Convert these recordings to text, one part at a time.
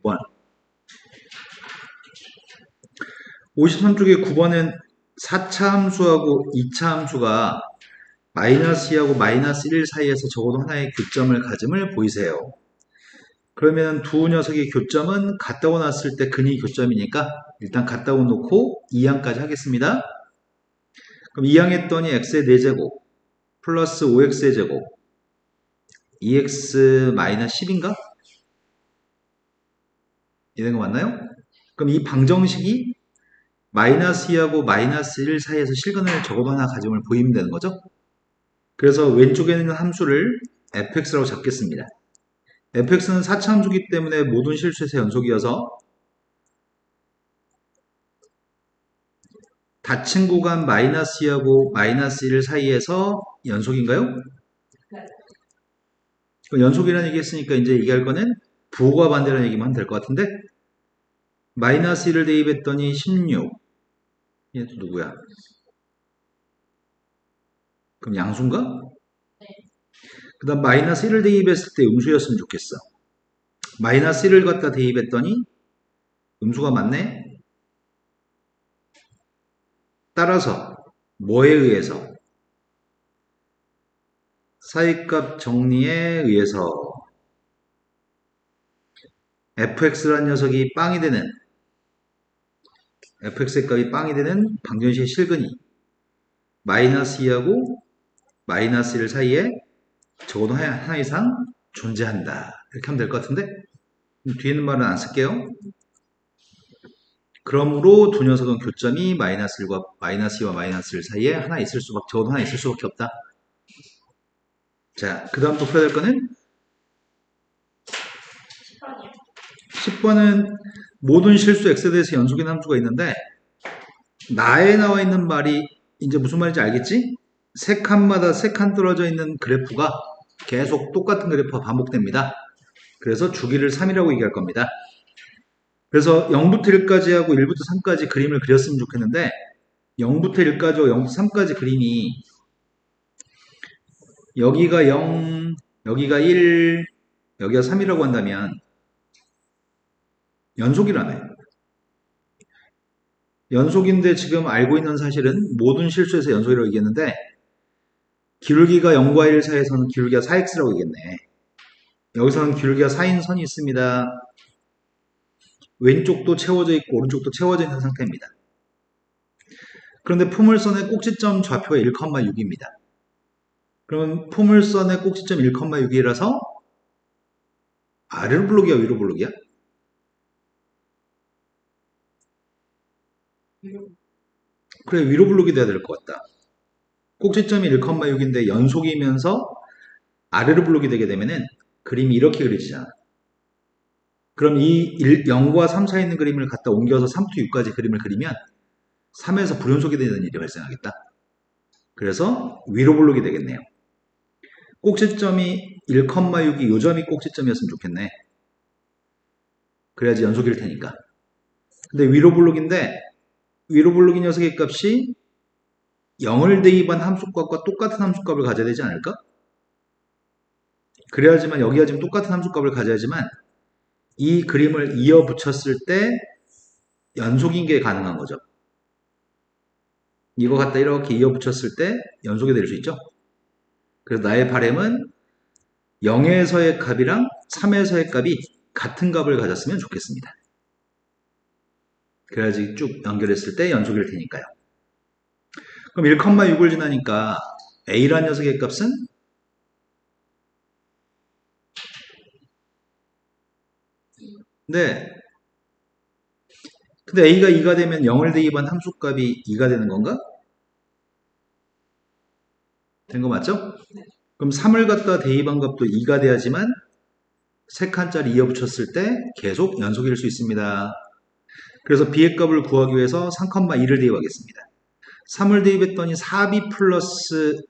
9번. 53쪽의 9번은 4차 함수하고 2차 함수가 마이너스 2하고 마이너스 1 사이에서 적어도 하나의 교점을 가짐을 보이세요. 그러면 두 녀석의 교점은 같다고 놨을 때 근이 교점이니까 일단 같다고 놓고 2항까지 하겠습니다. 그럼 2항 했더니 x의 4제곱 플러스 5x의 제곱 2x 마이너스 10인가? 이런 거 맞나요? 그럼 이 방정식이 마이너스 2하고 마이너스 1 사이에서 실근을 적어도 하나 가짐을 보이면 되는 거죠. 그래서 왼쪽에 있는 함수를 fx라고 잡겠습니다. fx는 4차 함수기 때문에 모든 실수에서 연속이어서 닫힌 구간 마이너스 2하고 마이너스 1 사이에서 연속인가요? 네. 연속이라는 얘기 했으니까 이제 얘기할 거는 부호가 반대라는 얘기만 하면 될 것 같은데 마이너스 1을 대입했더니 16. 얘도 누구야? 그럼 양수인가? 네. 그 다음 마이너스 1을 대입했을 때 음수였으면 좋겠어. 마이너스 1을 갖다 대입했더니 음수가 맞네? 따라서 뭐에 의해서? 사이값 정리에 의해서 fx라는 녀석이 빵이 되는 fx의 값이 빵이 되는 방정식의 실근이 마이너스 2하고 마이너스 1 사이에 적어도 하나 이상 존재한다. 이렇게 하면 될 것 같은데 뒤에 있는 말은 안 쓸게요. 그러므로 두 녀석은 교점이 마이너스 1과 마이너스 2와 마이너스 1 사이에 적어도 하나 있을 수밖에 없다. 자, 그 다음 또 풀어야 될 거는 10번이요. 10번은 모든 실수 x에 대해서 연속인 함수가 있는데 나에 나와 있는 말이 이제 무슨 말인지 알겠지? 세 칸마다 세 칸 떨어져 있는 그래프가 계속 똑같은 그래프가 반복됩니다. 그래서 주기를 3이라고 얘기할 겁니다. 그래서 0부터 1까지 하고 1부터 3까지 그림을 그렸으면 좋겠는데 0부터 1까지와 0부터 3까지 그림이 여기가 0, 여기가 1, 여기가 3이라고 한다면 연속이라네. 연속인데 지금 알고 있는 사실은 모든 실수에서 연속이라고 얘기했는데 기울기가 0과 1 사이에서는 기울기가 4x라고 얘기했네. 여기서는 기울기가 4인 선이 있습니다. 왼쪽도 채워져 있고 오른쪽도 채워져 있는 상태입니다. 그런데 포물선의 꼭지점 좌표가 1,6입니다. 그러면 포물선의 꼭지점 1,6이라서 아래로 블록이야 위로 블록이야? 그래 위로 블록이 돼야 될 것 같다. 꼭지점이 1,6인데 연속이면서 아래로 블록이 되게 되면은 그림이 이렇게 그려지잖아. 그럼 이 0과 3 사이에 있는 그림을 갖다 옮겨서 3부터 6까지 그림을 그리면 3에서 불연속이 되는 일이 발생하겠다. 그래서 위로 블록이 되겠네요. 꼭지점이 1,6이 요점이 꼭지점이었으면 좋겠네. 그래야지 연속일 테니까. 근데 위로 블록인데 위로 블록인 녀석의 값이 0을 대입한 함수값과 똑같은 함수값을 가져야 되지 않을까? 그래야지만 여기가 지금 똑같은 함수값을 가져야지만 이 그림을 이어 붙였을 때 연속인 게 가능한 거죠. 이거 갖다 이렇게 이어 붙였을 때 연속이 될 수 있죠. 그래서 나의 바램은 0에서의 값이랑 3에서의 값이 같은 값을 가졌으면 좋겠습니다. 그래야지 쭉 연결했을 때 연속일 테니까요. 그럼 1,6을 지나니까 A란 녀석의 값은 네. 근데 A가 2가 되면 0을 대입한 함수값이 2가 되는 건가? 된 거 맞죠? 그럼 3을 갖다 대입한 값도 2가 돼야지만 3칸짜리 이어 붙였을 때 계속 연속일 수 있습니다. 그래서 B의 값을 구하기 위해서 3,2를 대입하겠습니다. 3을 대입했더니 4B 플러스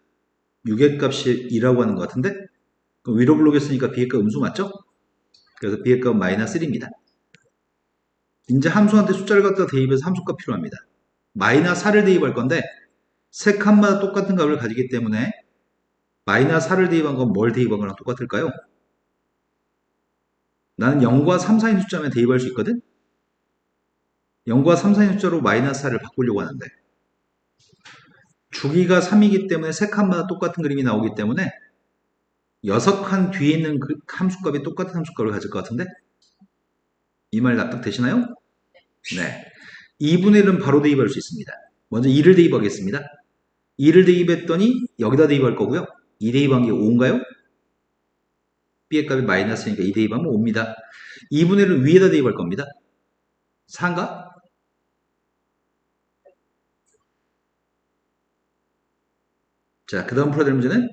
6의 값이 2라고 하는 것 같은데 그럼 위로 블록 했으니까 B의 값 음수 맞죠? 그래서 B의 값은 마이너스 1입니다. 이제 함수한테 숫자를 갖다 대입해서 함수값 필요합니다. 마이너스 4를 대입할 건데 세 칸마다 똑같은 값을 가지기 때문에 마이너스 4를 대입한 건 뭘 대입한 거랑 똑같을까요? 나는 0과 3 사이 숫자면 대입할 수 있거든? 0과 3 사이 숫자로 마이너스 4를 바꾸려고 하는데 주기가 3이기 때문에 3칸마다 똑같은 그림이 나오기 때문에 6칸 뒤에 있는 그 함수값이 똑같은 함수값을 가질 것 같은데? 이 말 납득되시나요? 네. 2분의 1은 바로 대입할 수 있습니다. 먼저 2를 대입하겠습니다. 2를 대입했더니 여기다 대입할 거고요. 2 대입한 게 5인가요? b의 값이 마이너스니까 2 대입하면 5입니다. 2분의 1은 위에다 대입할 겁니다. 4인가? 자, 그 다음 풀어야 될 문제는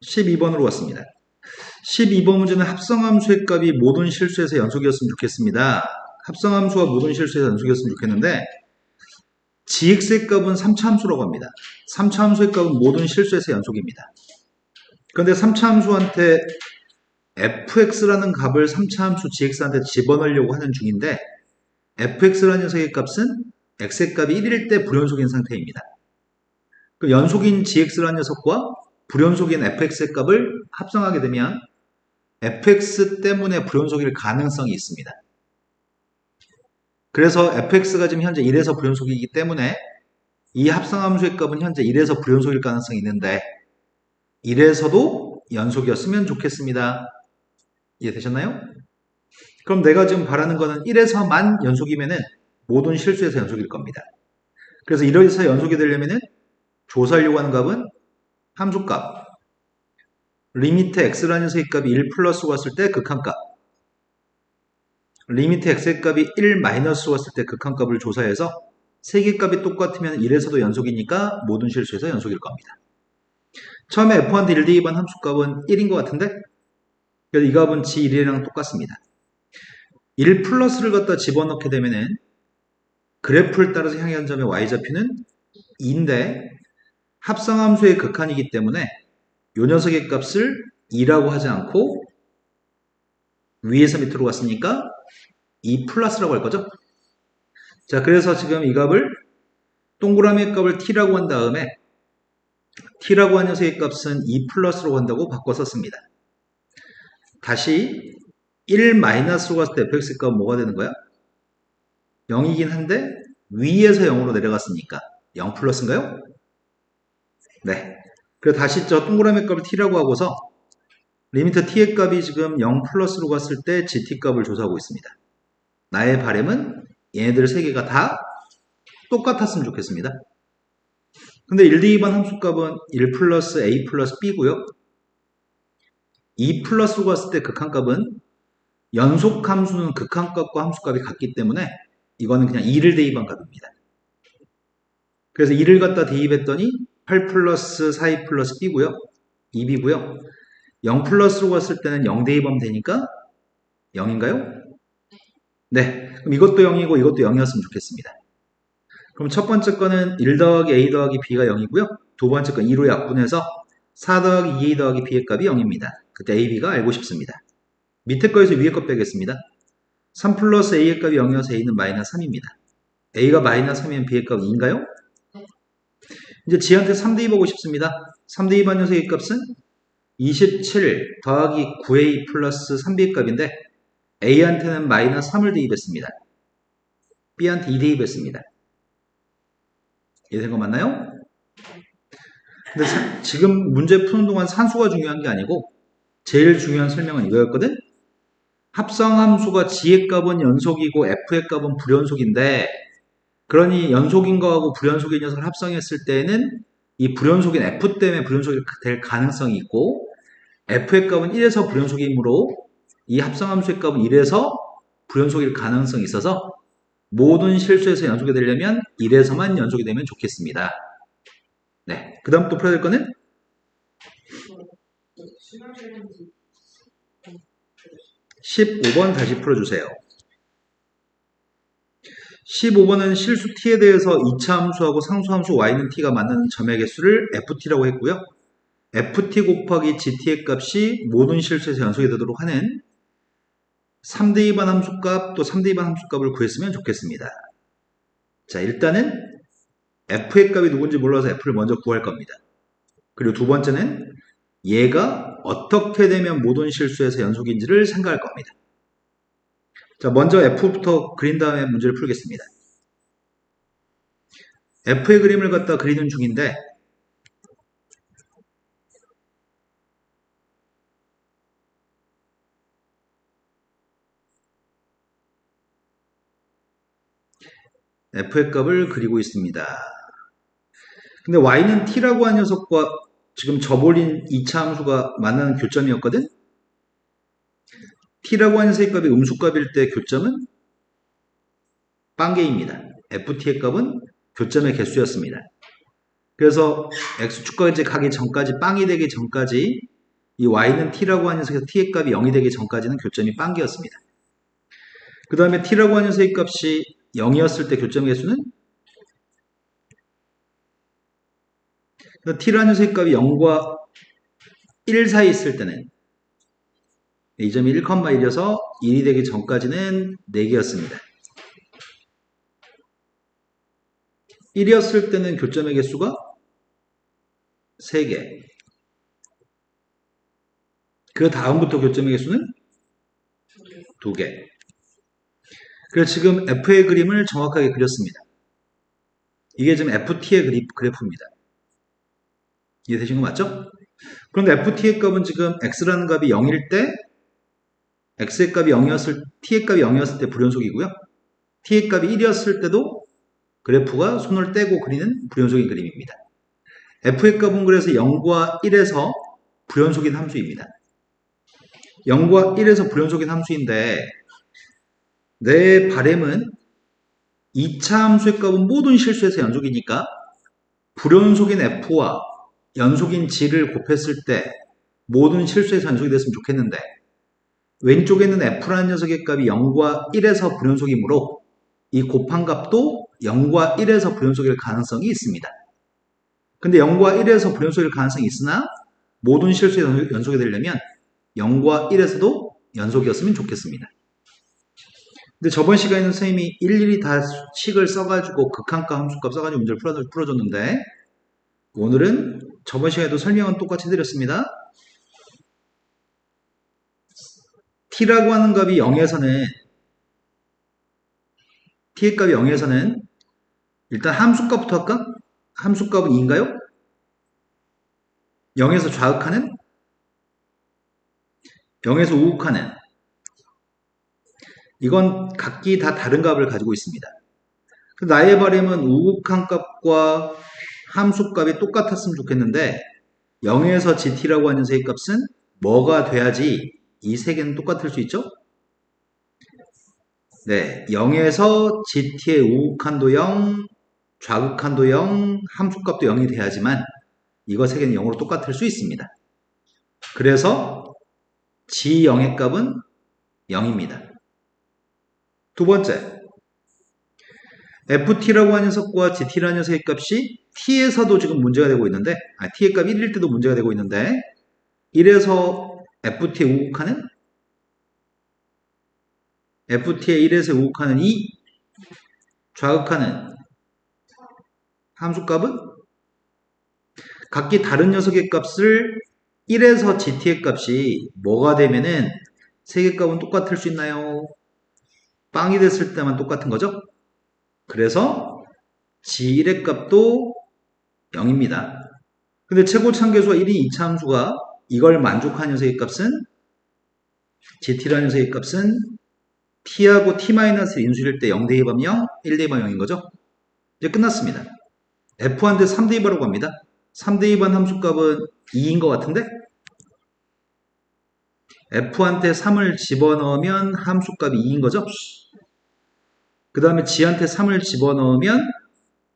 12번으로 왔습니다. 12번 문제는 합성함수의 값이 모든 실수에서 연속이었으면 좋겠습니다. 합성함수가 모든 실수에서 연속이었으면 좋겠는데 gx의 값은 3차 함수라고 합니다. 3차 함수의 값은 모든 실수에서 연속입니다. 그런데 3차 함수한테 fx라는 값을 3차 함수 gx한테 집어넣으려고 하는 중인데 fx라는 녀석의 값은 x의 값이 1일 때 불연속인 상태입니다. 그 연속인 gx라는 녀석과 불연속인 fx의 값을 합성하게 되면 fx 때문에 불연속일 가능성이 있습니다. 그래서 fx가 지금 현재 1에서 불연속이기 때문에 이 합성함수의 값은 현재 1에서 불연속일 가능성이 있는데 1에서도 연속이었으면 좋겠습니다. 이해되셨나요? 그럼 내가 지금 바라는 거는 1에서만 연속이면은 모든 실수에서 연속일 겁니다. 그래서 1에서 연속이 되려면은 조사하려고 하는 값은 함수값 리미트 x라는 녀석의 값이 1 플러스로 갔을 때 극한값 리미트 x의 값이 1 마이너스로 갔을 때 극한값을 조사해서 세 개 값이 똑같으면 1에서도 연속이니까 모든 실수에서 연속일 겁니다. 처음에 f한테 1 대입한 함수값은 1인 것 같은데 그래서 이 값은 g1이랑 똑같습니다. 1 플러스를 갖다 집어넣게 되면은 그래프를 따라서 향해 간 점의 y좌표는 2인데 합성함수의 극한이기 때문에 이 녀석의 값을 2라고 하지 않고 위에서 밑으로 갔으니까 2 플러스라고 할 거죠. 자, 그래서 지금 이 값을 동그라미 값을 t라고 한 다음에 t라고 한 녀석의 값은 2 플러스로 한다고 바꿔 썼습니다. 다시 1 마이너스로 갔을 때 fx의 값은 뭐가 되는 거야? 0이긴 한데 위에서 0으로 내려갔으니까 0 플러스인가요? 네. 그래서 다시 저 동그라미 값을 t라고 하고서 리미트 t의 값이 지금 0 플러스로 갔을 때 gt 값을 조사하고 있습니다. 나의 바람은 얘네들 세 개가 다 똑같았으면 좋겠습니다. 근데 1 대입한 함수값은 1 플러스 a 플러스 b고요. 2 플러스로 갔을 때 극한값은 연속 함수는 극한값과 함수값이 같기 때문에 이거는 그냥 2를 대입한 값입니다. 그래서 2를 갖다 대입했더니 8 플러스 4a 플러스 b고요. 2b고요. 0 플러스로 갔을 때는 0 대입하면 되니까 0인가요? 네. 그럼 이것도 0이고 이것도 0이었으면 좋겠습니다. 그럼 첫 번째 거는 1 더하기 a 더하기 b가 0이고요. 두 번째 건 2로 약분해서 4 더하기 2a 더하기 b의 값이 0입니다. 그때 a, b가 알고 싶습니다. 밑에 거에서 위에 거 빼겠습니다. 3 플러스 a의 값이 0이어서 a는 마이너스 3입니다. a가 마이너스 3이면 b의 값이 2인가요? 이제 g한테 3 대입하고 싶습니다. 3 대입한 녀석의 값은 27 더하기 9a 플러스 3b의 값인데 a한테는 마이너스 3을 대입했습니다. b한테 2 대입했습니다. 이해된 거 맞나요? 근데 지금 문제 푸는 동안 산수가 중요한 게 아니고 제일 중요한 설명은 이거였거든? 합성함수가 g의 값은 연속이고 f의 값은 불연속인데 그러니 연속인 거하고 불연속인 녀석을 합성했을 때에는 이 불연속인 f 때문에 불연속이 될 가능성이 있고 f의 값은 1에서 불연속이므로 이 합성함수의 값은 1에서 불연속일 가능성이 있어서 모든 실수에서 연속이 되려면 1에서만 연속이 되면 좋겠습니다. 네, 그 다음 또 풀어야 될 거는 15번 다시 풀어주세요. 15번은 실수 t에 대해서 2차 함수하고 상수함수 y는 t가 만나는 점의 개수를 ft라고 했고요. ft 곱하기 gt의 값이 모든 실수에서 연속이 되도록 하는 3대 2반 함수값 또 3대 2반 함수값을 구했으면 좋겠습니다. 자, 일단은 f의 값이 누군지 몰라서 f를 먼저 구할 겁니다. 그리고 두 번째는 얘가 어떻게 되면 모든 실수에서 연속인지를 생각할 겁니다. 자, 먼저 F부터 그린 다음에 문제를 풀겠습니다. F의 그림을 갖다 그리는 중인데 F의 값을 그리고 있습니다. 근데 Y는 T라고 한 녀석과 지금 저볼린 2차 함수가 만나는 교점이었거든? T라고 하는 녀석의 값이 음수값일 때 교점은 빵개입니다. FT의 값은 교점의 개수였습니다. 그래서 X축까지 가기 전까지 빵이 되기 전까지 이 Y는 T라고 하는 녀석에서 T의 값이 0이 되기 전까지는 교점이 빵개였습니다. 그 다음에 T라고 하는 녀석의 값이 0이었을 때 교점의 개수는 T라는 녀석의 값이 0과 1 사이에 있을 때는 이 점이 1,1이어서 1이 되기 전까지는 4개였습니다. 1이었을 때는 교점의 개수가 3개. 그 다음부터 교점의 개수는 2개. 그래서 지금 F의 그림을 정확하게 그렸습니다. 이게 지금 FT의 그래프입니다. 이해되신 거 맞죠? 그런데 FT의 값은 지금 X라는 값이 0일 때 X의 값이 0이었을 T의 값이 0이었을 때 불연속이고요. T의 값이 1이었을 때도 그래프가 손을 떼고 그리는 불연속인 그림입니다. F의 값은 그래서 0과 1에서 불연속인 함수입니다. 0과 1에서 불연속인 함수인데 내 바램은 2차 함수의 값은 모든 실수에서 연속이니까 불연속인 F와 연속인 G를 곱했을 때 모든 실수에서 연속이 됐으면 좋겠는데 왼쪽에 있는 F라는 녀석의 값이 0과 1에서 불연속이므로 이 곱한 값도 0과 1에서 불연속일 가능성이 있습니다. 근데 0과 1에서 불연속일 가능성이 있으나 모든 실수에 연속이 되려면 0과 1에서도 연속이었으면 좋겠습니다. 근데 저번 시간에는 선생님이 일일이 다 식을 써가지고 극한값, 함수값 써가지고 문제를 풀어줬는데 오늘은 저번 시간에도 설명은 똑같이 드렸습니다. T라고 하는 값이 0에서는 T의 값이 0에서는 일단 함수값부터 할까? 함수값은 2인가요? 0에서 좌극하는 0에서 우극하는 이건 각기 다 다른 값을 가지고 있습니다. 나의 바램은 우극한 값과 함수값이 똑같았으면 좋겠는데 0에서 GT라고 하는 녀석의 값은 뭐가 돼야지 이 세 개는 똑같을 수 있죠? 네, 0에서 GT의 우극한도 0, 좌극한도 0, 함수값도 0이 돼야지만 이거 세 개는 0으로 똑같을 수 있습니다. 그래서 G0의 값은 0입니다. 두 번째, FT라고 하는 녀석과 GT라는 녀석의 값이 T에서도 지금 문제가 되고 있는데 T의 값 1일 때도 문제가 되고 있는데 1에서 FT의 우극하는 FT의 1에서 우극하는 2 좌극하는 함수값은 각기 다른 녀석의 값을 1에서 GT의 값이 뭐가 되면은 세 개 값은 똑같을 수 있나요? 빵이 됐을 때만 똑같은 거죠? 그래서 G1의 값도 0입니다. 근데 최고 참계수가 1인 2차 함수가 이걸 만족하는 녀석의 값은 GT라는 녀석의 값은 T하고 T-1 인수일 때 0 대입하면 0, 1 대입하면 0인 거죠? 이제 끝났습니다. F한테 3 대입하라고 합니다. 3 대입한 함수값은 2인 것 같은데 F한테 3을 집어넣으면 함수값이 2인 거죠? 그 다음에 G한테 3을 집어넣으면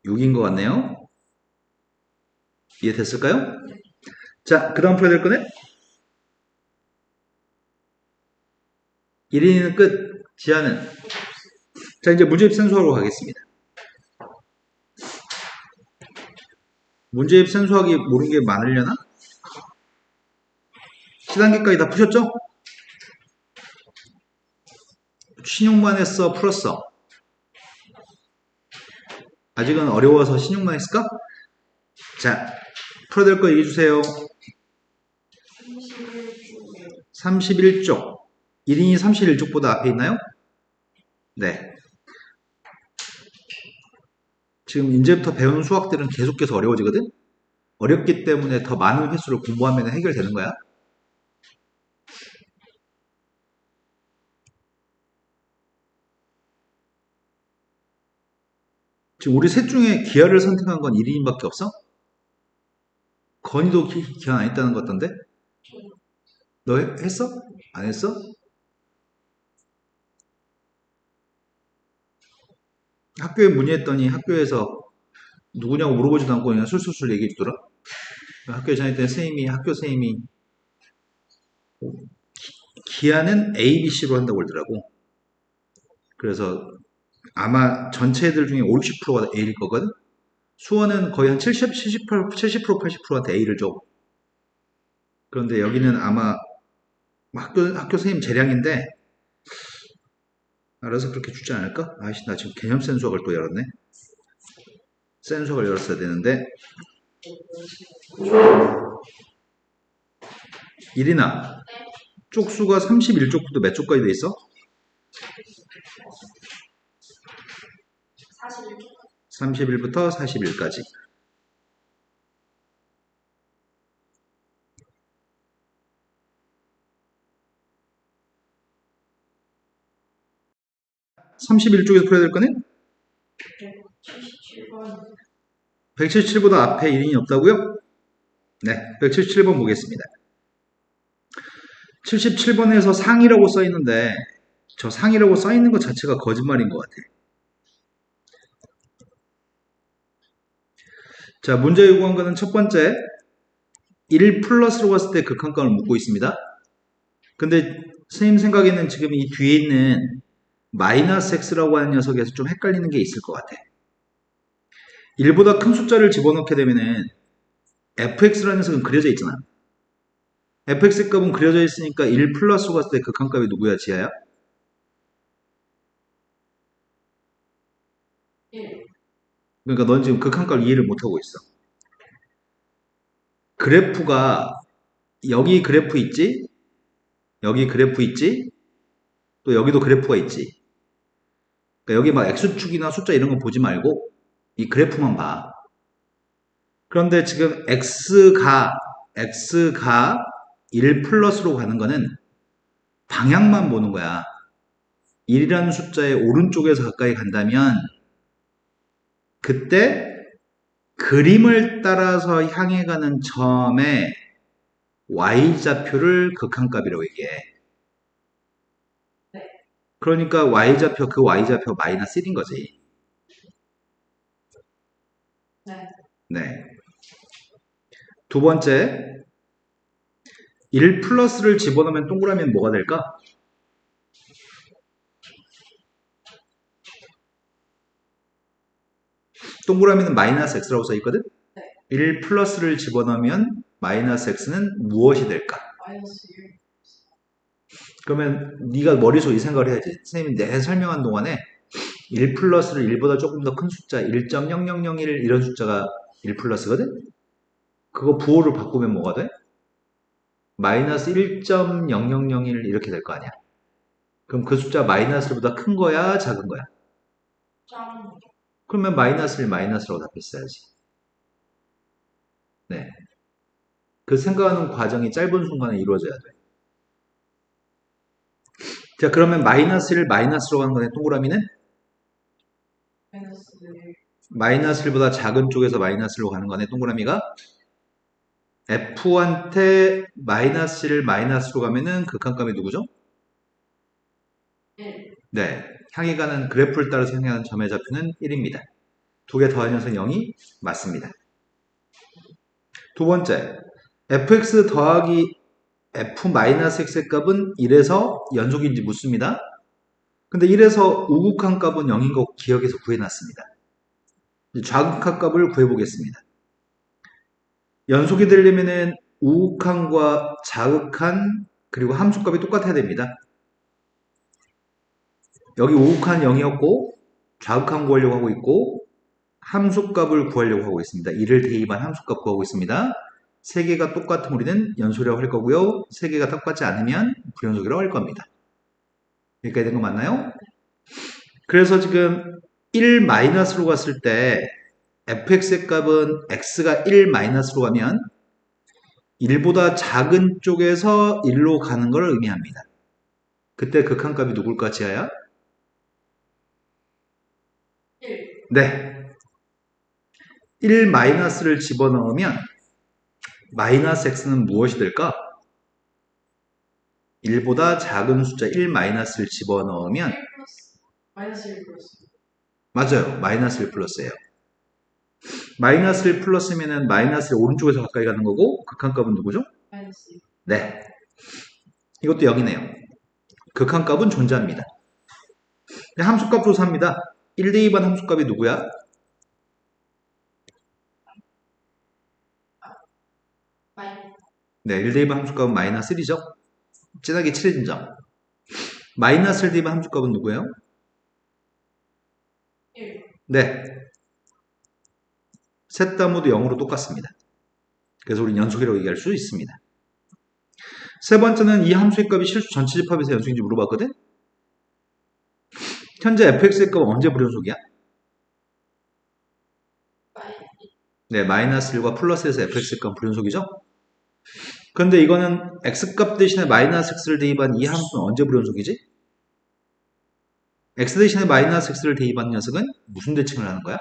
6인 것 같네요. 이해됐을까요? 자, 그 다음 풀어야 될 거네? 1인은 끝, 지하는. 자, 이제 문제입 생수하러 가겠습니다. 문제입 생수하기 모르는 게 많으려나? 7단계까지 다 푸셨죠? 신용만 했어, 풀었어? 아직은 어려워서 신용만 했을까? 자, 풀어야 될 거 얘기해 주세요. 31쪽. 1인이 31쪽보다 앞에 있나요? 네. 지금 이제부터 배우는 수학들은 계속해서 어려워지거든? 어렵기 때문에 더 많은 횟수를 공부하면 해결되는 거야. 지금 우리 셋 중에 기하를 선택한 건 1인밖에 없어? 건이도 기하 안 했다는 것 같던데? 너 했어? 안 했어? 학교에 문의했더니 학교에서 누구냐고 물어보지도 않고 그냥 술술술 얘기해 주더라. 학교에 다닐 때 학교 선생님이 기하는 A, B, C로 한다고 그러더라고. 그래서 아마 전체 애들 중에 5, 60%가 A일 거거든? 수원은 거의 한 70%, 80%한테 A를 줘. 그런데 여기는 아마 학교 선생님 재량인데, 알아서 그렇게 주지 않을까? 아이씨, 나 지금 개념 센 수학을 또 열었네. 센 수학을 열었어야 되는데. 일이나, 쪽수가 31쪽부터 몇 쪽까지 돼 있어? 31부터 41까지. 31쪽에서 풀어야 될 거는? 177보다 앞에 1인이 없다고요? 네, 177번 보겠습니다. 77번에서 상이라고 써 있는데 저 상이라고 써 있는 것 자체가 거짓말인 것 같아. 자, 문제 요구한 거는 첫 번째 1 플러스로 갔을 때 극한값을 묻고 있습니다. 근데 선생님 생각에는 지금 이 뒤에 있는 마이너스 x라고 하는 녀석에서 좀 헷갈리는 게 있을 것 같아. 1보다 큰 숫자를 집어넣게 되면은 fx라는 녀석은 그려져 있잖아. fx 값은 그려져 있으니까 1 플러스로 갔을 때 극한값이 누구야, 지하야? 1. 그러니까 넌 지금 극한값을 이해를 못하고 있어. 그래프가 여기 그래프 있지? 여기 그래프 있지? 또 여기도 그래프가 있지? 그러니까 여기 막 x축이나 숫자 이런 거 보지 말고 이 그래프만 봐. 그런데 지금 x가 1 플러스로 가는 거는 방향만 보는 거야. 1이라는 숫자의 오른쪽에서 가까이 간다면 그때 그림을 따라서 향해 가는 점의 y좌표를 극한값이라고 얘기해. 그러니까 y좌표, 그 y좌표 마이너스 1인 거지. 네. 두 번째, 1 플러스를 집어넣으면 동그라미는 뭐가 될까? 동그라미는 마이너스 x라고 써 있거든? 1 플러스를 집어넣으면 마이너스 x는 무엇이 될까? 그러면 네가 머릿속에 이 생각을 해야지. 선생님이 내 설명한 동안에 1 플러스를 1보다 조금 더 큰 숫자 1.0001 이런 숫자가 1 플러스거든? 그거 부호를 바꾸면 뭐가 돼? 마이너스 1.0001 이렇게 될 거 아니야. 그럼 그 숫자 마이너스보다 큰 거야, 작은 거야? 그러면 마이너스를 마이너스라고 답했어야지. 네. 그 생각하는 과정이 짧은 순간에 이루어져야 돼. 자, 그러면 마이너스를 마이너스로 가는 거네, 동그라미는? 마이너스 1보다 작은 쪽에서 마이너스로 가는 거네, 동그라미가? F한테 마이너스 1을 마이너스로 가면은 극한값이 누구죠? 네. 향해 가는 그래프를 따라서 향해 가는 점의 좌표는 1입니다. 두 개 더하면서 0이 맞습니다. 두 번째, fx 더하기 f-x의 값은 1에서 연속인지 묻습니다. 근데 1에서 우극한 값은 0인 거 기억해서 구해놨습니다. 좌극한 값을 구해보겠습니다. 연속이 되려면은 우극한과 좌극한 그리고 함수값이 똑같아야 됩니다. 여기 우극한 0이었고 좌극한 구하려고 하고 있고 함수값을 구하려고 하고 있습니다. 1을 대입한 함수값 구하고 있습니다. 세 개가 똑같으면 우리는 연속이라고 할 거고요. 세 개가 똑같지 않으면 불연속이라고 할 겁니다. 여기까지 된 거 맞나요? 그래서 지금 1 마이너스로 갔을 때 fx의 값은 x가 1 마이너스로 가면 1보다 작은 쪽에서 1로 가는 걸 의미합니다. 그때 극한값이 누굴까, 지아야? 1. 네. 1 마이너스를 집어넣으면 마이너스 x는 무엇이 될까? 1보다 작은 숫자 1 마이너스를 집어넣으면 1 플러스. 마이너스 1 플러스. 맞아요. 마이너스 1 플러스예요. 마이너스 1 플러스면은 마이너스 오른쪽에서 가까이 가는 거고 극한값은 누구죠? 마이너스 1. 네. 이것도 0이네요. 극한값은 존재합니다. 함수값 조사합니다. 1 대입한 함수값이 누구야? 네, 1 대입한 함수값은 마이너스 1이죠. 진하게 칠해진 점. 마이너스 1 대입한 함수값은 누구예요? 1. 네. 셋 다 모두 0으로 똑같습니다. 그래서 우리는 연속이라고 얘기할 수 있습니다. 세 번째는 이 함수의 값이 실수 전체 집합에서 연속인지 물어봤거든? 현재 fx의 값은 언제 불연속이야? 네, 마이너스 1과 플러스에서 fx의 값은 불연속이죠? 그런데 이거는 x값 대신에 마이너스 x를 대입한 이 함수는 언제 불연속이지? x 대신에 마이너스 x를 대입한 녀석은 무슨 대칭을 하는 거야?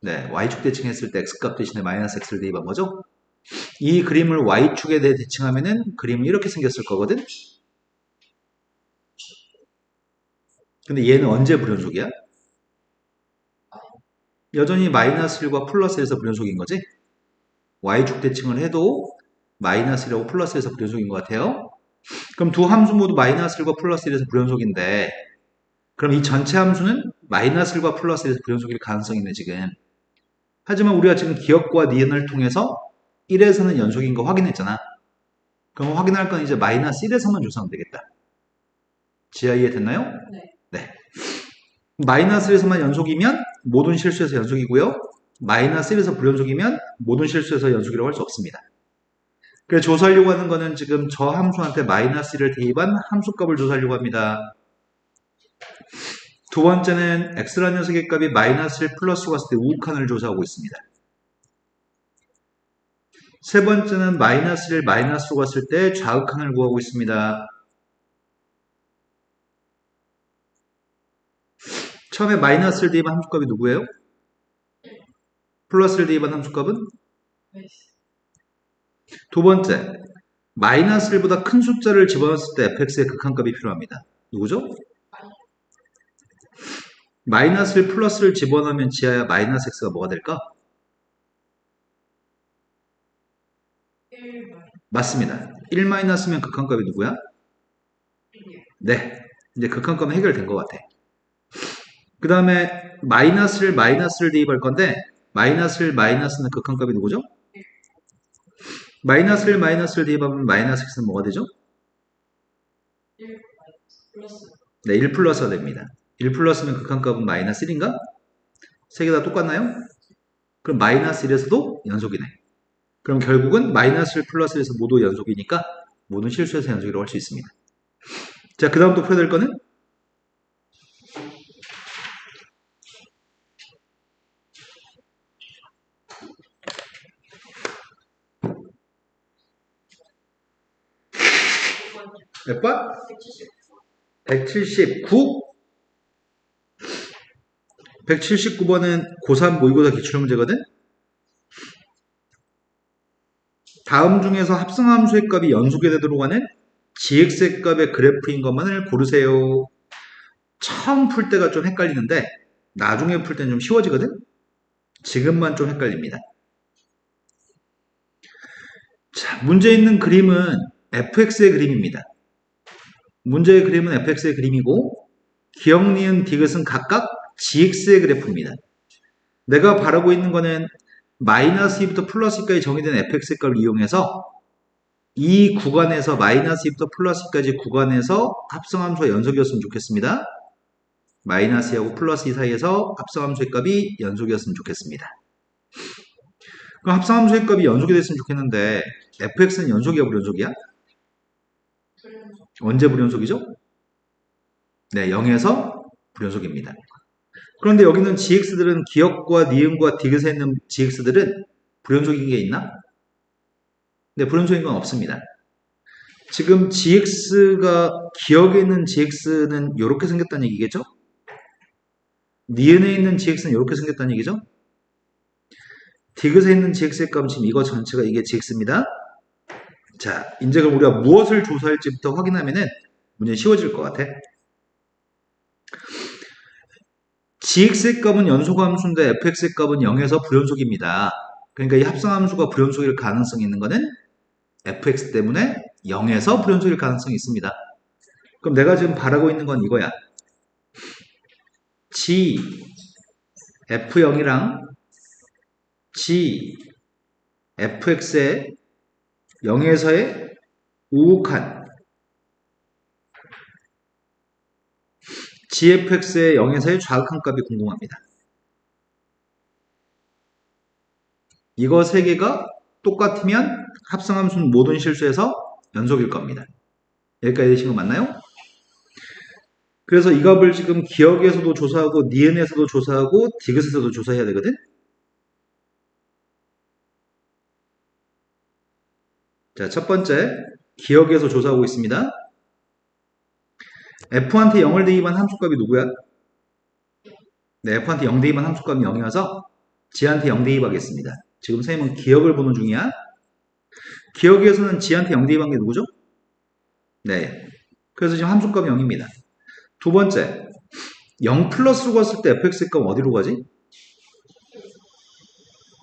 네, y축 대칭했을 때 x값 대신에 마이너스 x를 대입한 거죠? 이 그림을 y축에 대해 대칭하면은 그림은 이렇게 생겼을 거거든? 근데 얘는 언제 불연속이야? 여전히 마이너스 1과 플러스 1에서 불연속인 거지? y축 대칭을 해도 마이너스 1하고 플러스 1에서 불연속인 것 같아요. 그럼 두 함수 모두 마이너스 1과 플러스 1에서 불연속인데 그럼 이 전체 함수는 마이너스 1과 플러스 1에서 불연속일 가능성이 있네 지금. 하지만 우리가 지금 기억과 니은을 통해서 1에서는 연속인 거 확인했잖아. 그럼 확인할 건 이제 마이너스 1에서만 조사하면 되겠다. 지하 이해 됐나요? 네. 네. 마이너스 1에서만 연속이면 모든 실수에서 연속이고요. 마이너스 1에서 불연속이면 모든 실수에서 연속이라고 할 수 없습니다. 그래서 조사하려고 하는 거는 지금 저 함수한테 마이너스 1을 대입한 함수값을 조사하려고 합니다. 두 번째는 x라는 녀석의 값이 마이너스 1 플러스 갔을 때 우극한을 조사하고 있습니다. 세 번째는 마이너스 1 마이너스로 갔을 때 좌극한을 구하고 있습니다. 처음에 마이너스를 대입한 함수값이 누구예요? 플러스를 대입한 함수값은? 두 번째, 마이너스 1보다 큰 숫자를 집어넣었을 때 fx의 극한값이 필요합니다. 누구죠? 마이너스 1 플러스를 집어넣으면 지하야 마이너스 x가 뭐가 될까? 1. 맞습니다. 1 마이너스면 극한값이 누구야? 1이요. 네. 이제 극한값은 해결된 것 같아. 그 다음에 마이너스를 대입할 건데 마이너스 1 마이너스는 극한값이 누구죠? 마이너스 1 마이너스를 대입하면 마이너스 x는 뭐가 되죠? 1 플러스. 네, 1 플러스가 됩니다. 1 플러스면 극한값은 마이너스 1인가? 세 개 다 똑같나요? 그럼 마이너스 1에서도 연속이네. 그럼 결국은 마이너스 1 플러스 1에서 모두 연속이니까 모든 실수에서 연속이라고 할 수 있습니다. 자, 그 다음 또 풀어야 될 거는? 몇 번? 179. 179번은 고3 모의고사 기출문제거든? 다음 중에서 합성함수의 값이 연속이 되도록 하는 gx의 값의 그래프인 것만을 고르세요. 처음 풀 때가 좀 헷갈리는데 나중에 풀 때는 좀 쉬워지거든? 지금만 좀 헷갈립니다. 자, 문제 있는 그림은 fx의 그림입니다. 문제의 그림은 fx의 그림이고 기억, 니은, 디귿은 각각 gx의 그래프입니다. 내가 바라고 있는 거는 마이너스 2부터 플러스 2까지 정의된 fx의 값을 이용해서 이 구간에서 마이너스 2부터 플러스 2까지 구간에서 합성함수가 연속이었으면 좋겠습니다. 마이너스 2하고 플러스 2 사이에서 합성함수의 값이 연속이었으면 좋겠습니다. 그럼 합성함수의 값이 연속이 됐으면 좋겠는데 fx는 연속이야 불연속이야? 불연속. 언제 불연속이죠? 네, 0에서 불연속입니다. 그런데 여기는 gx들은 기억과 니은과 디귿에 있는 gx들은 불연속인 게 있나? 네, 불연속인 건 없습니다. 지금 gx가 기억에 있는 gx는 이렇게 생겼다는 얘기겠죠? 니은에 있는 gx는 이렇게 생겼다는 얘기죠? 디귿에 있는 gx의 값은 지금 이거 전체가 이게 gx입니다. 자, 이제 그럼 우리가 무엇을 조사할지부터 확인하면은 문제 쉬워질 것 같아. gx의 값은 연속함수인데 fx의 값은 0에서 불연속입니다. 그러니까 이 합성함수가 불연속일 가능성이 있는 거는 fx 때문에 0에서 불연속일 가능성이 있습니다. 그럼 내가 지금 바라고 있는 건 이거야. g f0이랑 g fx의 0에서의 우욱한 gfx의 0에서의 좌극한 값이 궁금합니다. 이거 세 개가 똑같으면 합성함수는 모든 실수에서 연속일 겁니다. 여기까지 되신 거 맞나요? 그래서 이 값을 지금 기억에서도 조사하고 니은에서도 조사하고 디귿에서도 조사해야 되거든. 자, 첫 번째 기억에서 조사하고 있습니다. f한테 0을 대입한 함수값이 누구야? 네, f한테 0 대입한 함수값이 0이어서 g한테 0 대입하겠습니다. 지금 선생님은 기억을 보는 중이야. 기억에서는 g한테 0 대입한 게 누구죠? 네. 그래서 지금 함수값이 0입니다. 두 번째, 0 플러스로 갔을 때 fx의 값은 어디로 가지?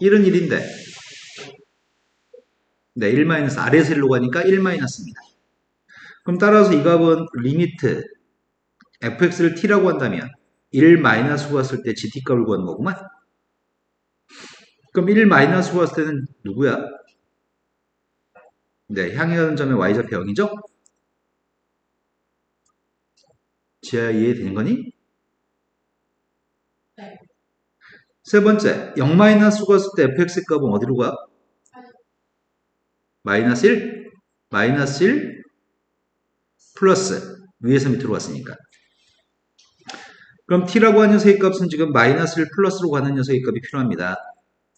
1은 1인데 네, 1 마이너스 아래에서 1로 가니까 1 마이너스입니다. 그럼 따라서 이 값은 리미트 fx를 t라고 한다면 1 마이너스로 갔을 때 gt 값을 구하는 거구만. 그럼 1 마이너스로 갔을 때는 누구야? 네, 향해 가는 점의 y좌표 0이죠? 지하 이해되는 거니? 네. 세 번째, 0 마이너스로 갔을 때 fx의 값은 어디로 가? 마이너스 1? 마이너스 1 플러스 위에서 밑으로 갔으니까. 그럼 t라고 하는 녀석의 값은 지금 마이너스 1 플러스로 가는 녀석의 값이 필요합니다.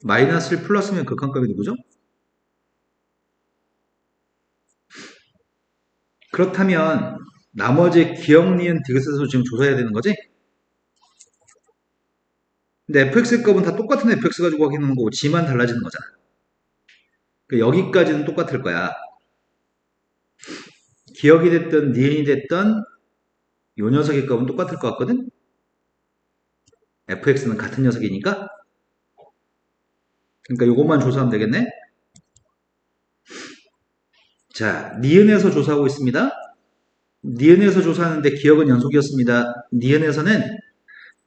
마이너스 1 플러스면 극한값이 누구죠? 그렇다면 나머지 기억, 니은, 디귿에서 지금 조사해야 되는 거지? 근데 fx의 값은 다 똑같은 fx 가지고 확인하는 거고 g만 달라지는 거잖아. 그러니까 여기까지는 똑같을 거야. 기억이 됐든 니은이 됐든 요 녀석의 값은 똑같을 것 같거든? fx는 같은 녀석이니까. 그러니까 요것만 조사하면 되겠네. 자, 니은에서 조사하고 있습니다. 니은에서 조사하는데 기억은 연속이었습니다. 니은에서는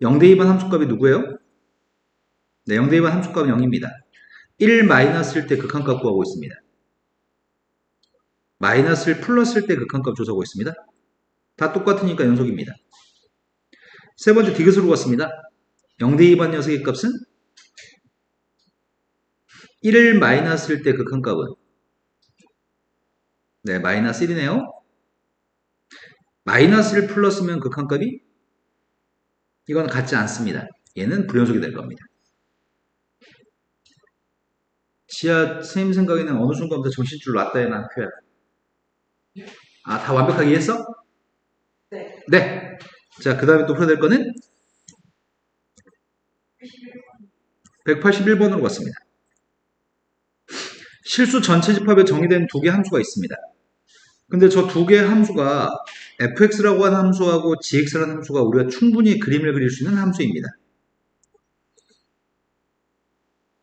0 대입한 함수값이 누구예요? 네, 0 대입한 함수값은 0입니다. 1 마이너스일 때 극한값 구하고 있습니다. 마이너스 1 플러스일 때 극한값 조사하고 있습니다. 다 똑같으니까 연속입니다. 세 번째 디귿으로 갔습니다. 0 대입한 녀석의 값은 1을 마이너스일 때 극한값은 네, 마이너스 1이네요. 마이너스 1 플러스면 극한값이 이건 같지 않습니다. 얘는 불연속이 될 겁니다. 지하 선생님 생각에는 어느 순간부터 정신줄 놨다 해난 표현. 아, 다 완벽하게 이해했어? 네. 네. 자, 그 다음에 또 풀어야 될 거는 181번으로 갔습니다. 실수 전체 집합에 정의된 두 개의 함수가 있습니다. 근데 저 두 개의 함수가 fx라고 하는 함수하고 gx라는 함수가 우리가 충분히 그림을 그릴 수 있는 함수입니다.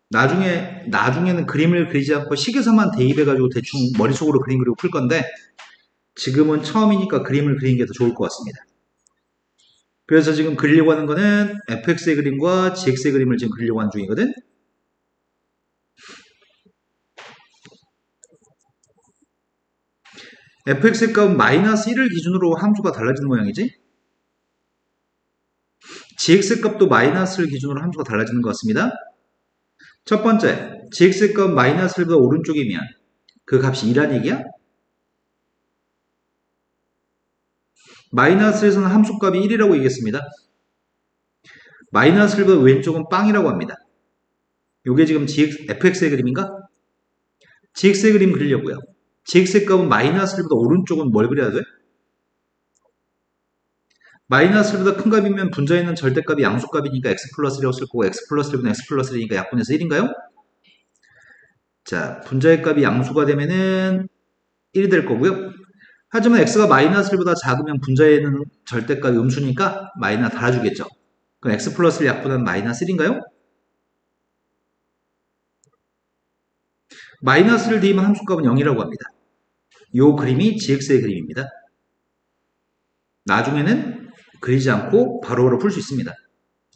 나중에는 그림을 그리지 않고 식에서만 대입해가지고 대충 머릿속으로 그림 그리고 풀 건데 지금은 처음이니까 그림을 그리는 게 더 좋을 것 같습니다. 그래서 지금 그리려고 하는 거는 fx의 그림과 gx의 그림을 지금 그리려고 하는 중이거든. fx의 값은 마이너스 1을 기준으로 함수가 달라지는 모양이지. gx의 값도 마이너스를 기준으로 함수가 달라지는 것 같습니다. 첫 번째, gx의 값 마이너스 1보다 오른쪽이면 그 값이 2란 얘기야? 마이너스 1에서는 함수값이 1이라고 얘기했습니다. 마이너스 1보다 왼쪽은 빵이라고 합니다. 요게 지금 fx의 그림인가? gx의 그림 그리려고요. gx의 값은 마이너스 1보다 오른쪽은 뭘 그려야 돼? 마이너스 1보다 큰 값이면 분자에 있는 절대값이 양수값이니까 x 플러스 1이라고 쓸 거고 x 플러스 1보다 x 플러스 1이니까 약분해서 1인가요? 자, 분자의 값이 양수가 되면은 1이 될 거고요. 하지만 x가 마이너스 1보다 작으면 분자에 있는 절대값이 음수니까 마이너스 달아주겠죠. 그럼 x 플러스 1 약분하면 마이너스 1인가요? 마이너스를 대입한 함수값은 0이라고 합니다. 이 그림이 gx의 그림입니다. 나중에는 그리지 않고 바로바로 풀 수 있습니다.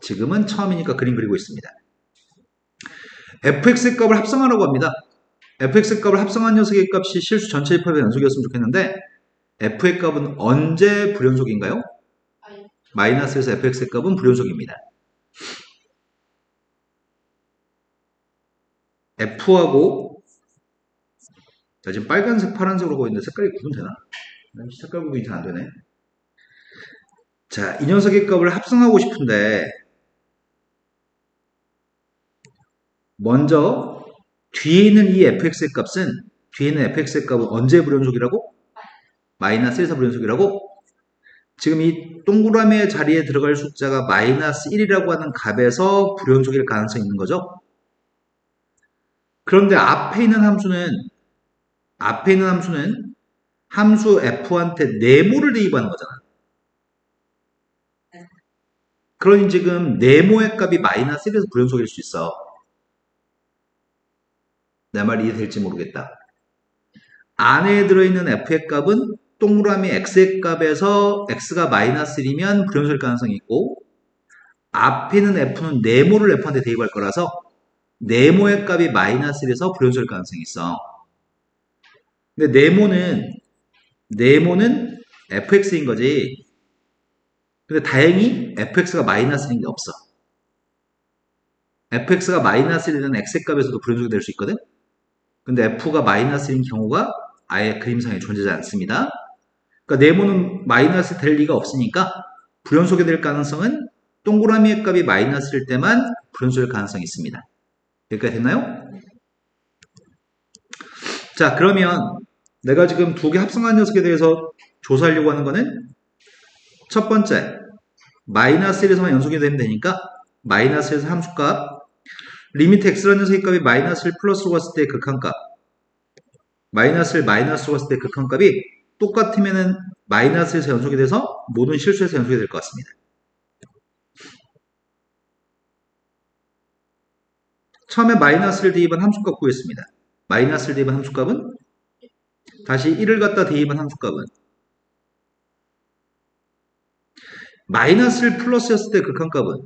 지금은 처음이니까 그림 그리고 있습니다. fx의 값을 합성하라고 합니다. fx의 값을 합성한 녀석의 값이 실수 전체 입합의 연속이었으면 좋겠는데 f의 값은 언제 불연속인가요? 마이너스에서 fx의 값은 불연속입니다. f하고 자, 지금 빨간색, 파란색으로 보고 있는데 색깔이 구분되나? 색깔 구분이 잘 안되네. 자, 이 녀석의 값을 합성하고 싶은데 먼저 뒤에 있는 이 fx의 값은 언제 불연속이라고? 마이너스 1에서 불연속이라고? 지금 이 동그라미의 자리에 들어갈 숫자가 마이너스 1이라고 하는 값에서 불연속일 가능성이 있는 거죠. 그런데 앞에 있는 함수는 함수 f한테 네모를 대입하는 거잖아. 그러니 지금 네모의 값이 마이너스 1에서 불연속일 수 있어. 내 말 이해될지 모르겠다. 안에 들어있는 f의 값은 동그라미 x의 값에서 x가 마이너스 1이면 불연속일 가능성이 있고 앞에 있는 f는 네모를 f한테 대입할 거라서 네모의 값이 마이너스 1에서 불연속일 가능성이 있어. 근데 네모는 fx인 거지. 근데 다행히 fx가 마이너스 1인 게 없어. fx가 마이너스 1이면 x의 값에서도 불연속이 될 수 있거든. 근데 f가 마이너스 1인 경우가 아예 그림상에 존재하지 않습니다. 그러니까 네모는 마이너스 될 리가 없으니까 불연속이 될 가능성은 동그라미의 값이 마이너스일 때만 불연속일 가능성이 있습니다. 여기까지 됐나요? 자, 그러면 내가 지금 두 개 합성한 녀석에 대해서 조사하려고 하는 거는 첫 번째, 마이너스 1에서만 연속이 되면 되니까 마이너스 1에서 함수값 리미트 x라는 녀석의 값이 마이너스 1 플러스로 갔을 때 극한값 마이너스 1 마이너스로 갔을 때 극한값이 똑같으면은 마이너스에서 연속이 돼서 모든 실수에서 연속이 될 것 같습니다. 처음에 마이너스를 대입한 함수값 구했습니다. 마이너스를 대입한 함수값은 다시 1을 갖다 대입한 함수값은 마이너스를 플러스였을 때 극한값은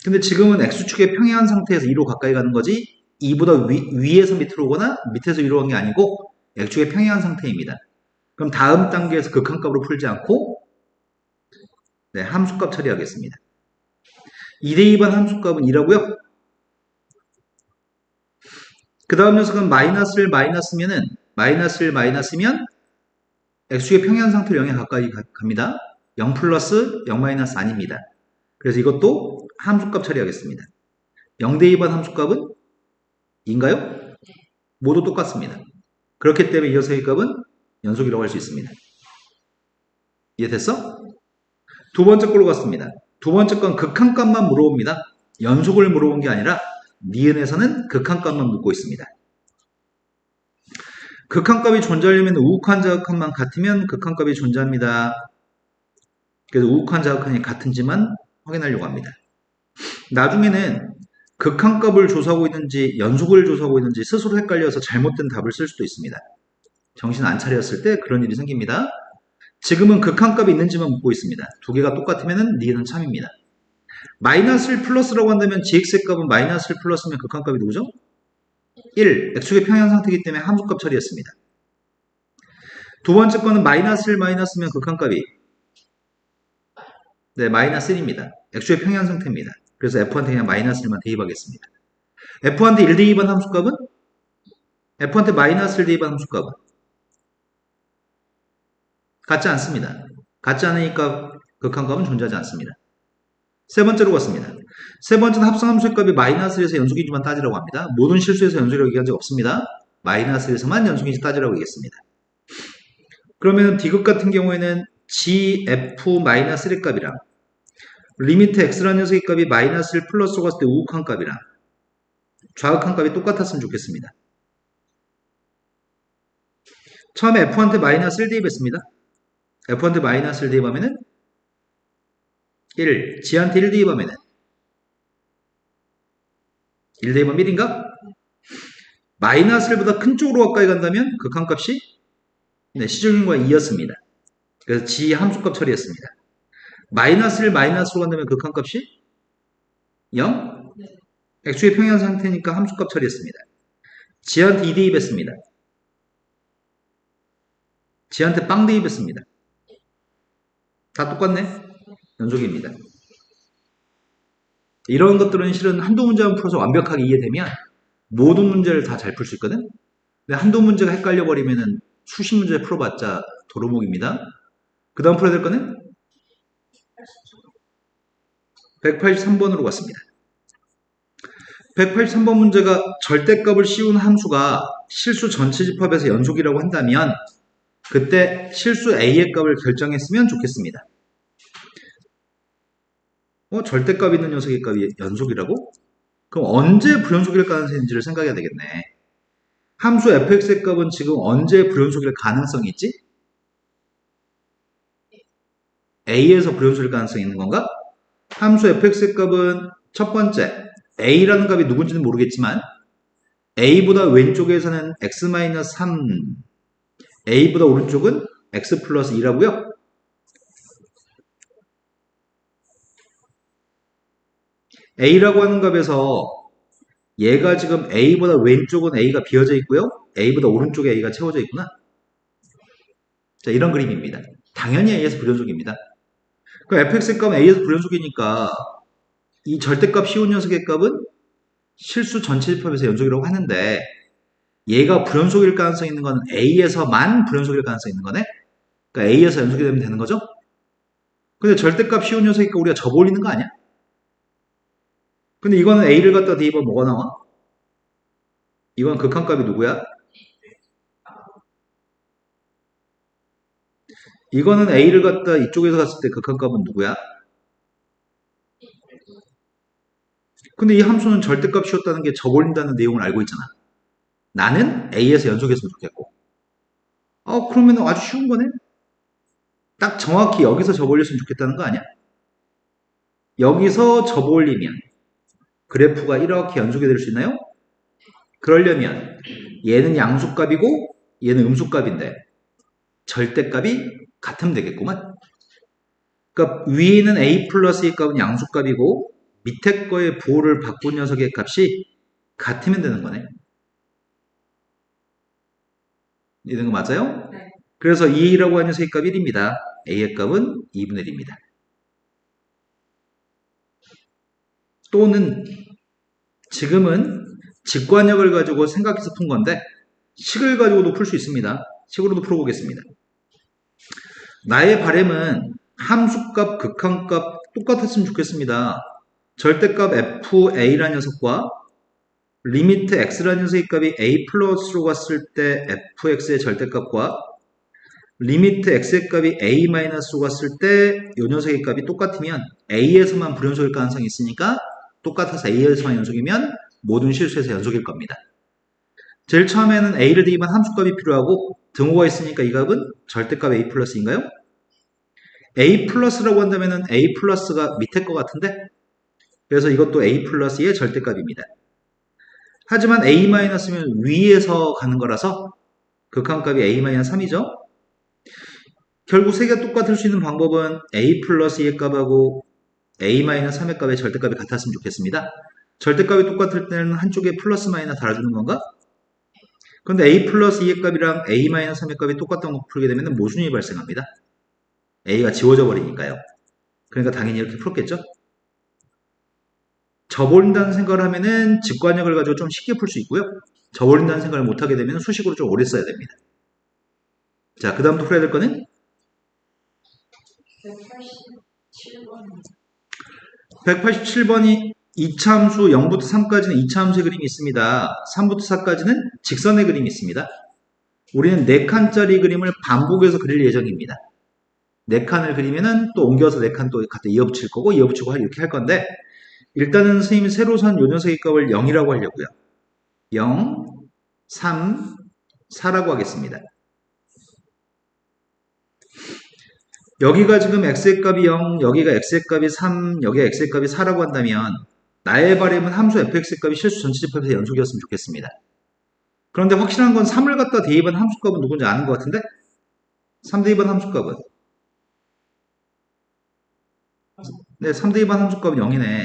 근데 지금은 x축의 평행한 상태에서 2로 가까이 가는 거지 2보다 위에서 밑으로 오거나 밑에서 위로 간 게 아니고 x축의 평행한 상태입니다. 그럼 다음 단계에서 극한값으로 풀지 않고 네, 함수값 처리하겠습니다. 2대입한 함수값은 2라고요? 그 다음 녀석은 마이너스를 마이너스면은 마이너스를 마이너스면 x축의 평행한 상태로 0에 가까이 갑니다. 0 플러스 0 마이너스 아닙니다. 그래서 이것도 함수값 처리하겠습니다. 0대입한 함수값은 2인가요? 모두 똑같습니다. 그렇기 때문에 이 녀석의 값은 연속이라고 할 수 있습니다. 이해됐어? 두 번째 걸로 갔습니다. 두 번째 건 극한값만 물어봅니다. 연속을 물어본 게 아니라 니은에서는 극한값만 묻고 있습니다. 극한값이 존재하려면 우극한 자극한만 같으면 극한값이 존재합니다. 그래서 우극한 자극한이 같은지만 확인하려고 합니다. 나중에는 극한값을 조사하고 있는지 연속을 조사하고 있는지 스스로 헷갈려서 잘못된 답을 쓸 수도 있습니다. 정신 안 차렸을 때 그런 일이 생깁니다. 지금은 극한값이 있는지만 묻고 있습니다. 두 개가 똑같으면 니은은 참입니다. 마이너스를 플러스라고 한다면 gx의 값은 마이너스를 플러스면 극한값이 누구죠? 1. x축의 평행 상태이기 때문에 함수값 처리했습니다. 두 번째 거는 마이너스를 마이너스면 극한값이 네, 마이너스 1입니다. x축의 평행 상태입니다. 그래서 F한테 그냥 마이너스 1만 대입하겠습니다. F한테 1 대입한 함수값은? F한테 마이너스 1 대입한 함수값은? 같지 않습니다. 같지 않으니까 극한값은 존재하지 않습니다. 세 번째로 갔습니다. 세 번째는 합성함수의 값이 마이너스 1에서 연속인지만 따지라고 합니다. 모든 실수에서 연속이라고 얘기한 적 없습니다. 마이너스 1에서만 연속인지 따지라고 얘기했습니다. 그러면 D극 같은 경우에는 GF-1의 값이랑 리미트 X라는 녀석의 값이 마이너스 1 플러스로 갔을 때 우극한 값이랑 좌극한 값이 똑같았으면 좋겠습니다. 처음에 F한테 마이너스 1 대입했습니다. F한테 마이너스 1 대입하면은 1, G한테 1 대입하면은 1 대입하면 1인가? 마이너스 1보다 큰 쪽으로 가까이 간다면 극한값이 시중인과 2였습니다. 그래서 G 함수값 처리했습니다. 마이너스 1, 마이너스로 간다면 극한값이 0? X축의 평행 상태니까 함수값 처리했습니다. G한테 2 대입했습니다. G한테 빵 대입했습니다. 다 똑같네? 연속입니다. 이런 것들은 실은 한두 문제만 풀어서 완벽하게 이해되면 모든 문제를 다 잘 풀 수 있거든? 근데 한두 문제가 헷갈려 버리면은 수십 문제 풀어봤자 도루묵입니다. 그 다음 풀어야 될 거는 183번으로 갔습니다. 183번 문제가 절대값을 씌운 함수가 실수 전체 집합에서 연속이라고 한다면 그때 실수 A의 값을 결정했으면 좋겠습니다. 절대값 있는 녀석의 값이 연속이라고? 그럼 언제 불연속일 가능성인지를 생각해야 되겠네. 함수 fx의 값은 지금 언제 불연속일 가능성이 있지? a에서 불연속일 가능성이 있는 건가? 함수 fx의 값은 첫 번째 a라는 값이 누군지는 모르겠지만 a보다 왼쪽에서는 x-3 a보다 오른쪽은 x 플러스 2라고요? a라고 하는 값에서 얘가 지금 a보다 왼쪽은 a가 비어져 있고요. a보다 오른쪽에 a가 채워져 있구나. 자, 이런 그림입니다. 당연히 a에서 불연속입니다. 그럼 fx의 값은 a에서 불연속이니까 이 절대값 씌운 녀석의 값은 실수 전체 집합에서 연속이라고 하는데 얘가 불연속일 가능성이 있는 거는 a에서만 불연속일 가능성이 있는 거네. 그러니까 a에서 연속이 되면 되는 거죠. 근데 절대값 씌운 녀석이니까 우리가 접어올리는 거 아니야? 근데 이거는 a를 갖다 대입하면 뭐가 나와? 이건 극한값이 누구야? 이거는 a를 갖다 이쪽에서 갔을 때 극한값은 누구야? 근데 이 함수는 절대값 씌웠다는 게 접어올린다는 내용을 알고 있잖아. 나는 a에서 연속했으면 좋겠고. 그러면 아주 쉬운 거네? 딱 정확히 여기서 접어올렸으면 좋겠다는 거 아니야? 여기서 접어올리면 그래프가 이렇게 연속이 될 수 있나요? 그러려면 얘는 양수값이고 얘는 음수값인데 절대값이 같으면 되겠구만. 그러니까 위에는 a 플러스의 값은 양수값이고 밑에 거의 부호를 바꾼 녀석의 값이 같으면 되는 거네. 이런 거 맞아요? 네. 그래서 2a라고 하는 녀석의 값 1입니다. a의 값은 2분의 1입니다. 또는 지금은 직관력을 가지고 생각해서 푼 건데 식을 가지고도 풀 수 있습니다. 식으로도 풀어보겠습니다. 나의 바람은 함수값, 극한값 똑같았으면 좋겠습니다. 절대값 fa라는 녀석과 리미트 x라는 녀석의 값이 a 플러스로 갔을 때 fx의 절대값과 리미트 x의 값이 a 마이너스로 갔을 때 이 녀석의 값이 똑같으면 a에서만 불연속일 가능성이 있으니까 똑같아서 a에서만 연속이면 모든 실수에서 연속일 겁니다. 제일 처음에는 a를 대입한 함수값이 필요하고 등호가 있으니까 이 값은 절대값 a 플러스인가요? a 플러스라고 한다면 a 플러스가 밑에 것 같은데 그래서 이것도 a 플러스의 절대값입니다. 하지만 a 마이너스면 위에서 가는 거라서 극한값이 a 마이너스 3이죠. 결국 세 개가 똑같을 수 있는 방법은 a 플러스 2의 값하고 a 마이너스 3의 값의 절대값이 같았으면 좋겠습니다. 절대값이 똑같을 때는 한쪽에 플러스 마이너스 달아주는 건가? 그런데 a 플러스 2의 값이랑 a 마이너스 3의 값이 똑같다고 놓고 풀게 되면 모순이 발생합니다. a가 지워져 버리니까요. 그러니까 당연히 이렇게 풀었겠죠? 접어버린다는 생각을 하면은 직관력을 가지고 좀 쉽게 풀 수 있고요. 접어버린다는 생각을 못하게 되면 수식으로 좀 오래 써야 됩니다. 자, 그 다음부터 풀어야 될 거는 187번. 187번이 이차함수 0부터 3까지는 이차함수의 그림이 있습니다. 3부터 4까지는 직선의 그림이 있습니다. 우리는 4칸짜리 그림을 반복해서 그릴 예정입니다. 4칸을 그리면은 또 옮겨서 4칸 또 갖다 이어붙일 거고 이어붙이고 이렇게 할 건데 일단은 선생님이 세로선 요 녀석의 값을 0이라고 하려고요. 0, 3, 4라고 하겠습니다. 여기가 지금 x의 값이 0, 여기가 x의 값이 3, 여기가 x의 값이 4라고 한다면 나의 바람은 함수 fx의 값이 실수 전체 집합에서 연속이었으면 좋겠습니다. 그런데 확실한 건 3을 갖다 대입한 함수값은 누군지 아는 것 같은데 3 대입한 함수값은 네, 3 대입한 함수값은 0이네.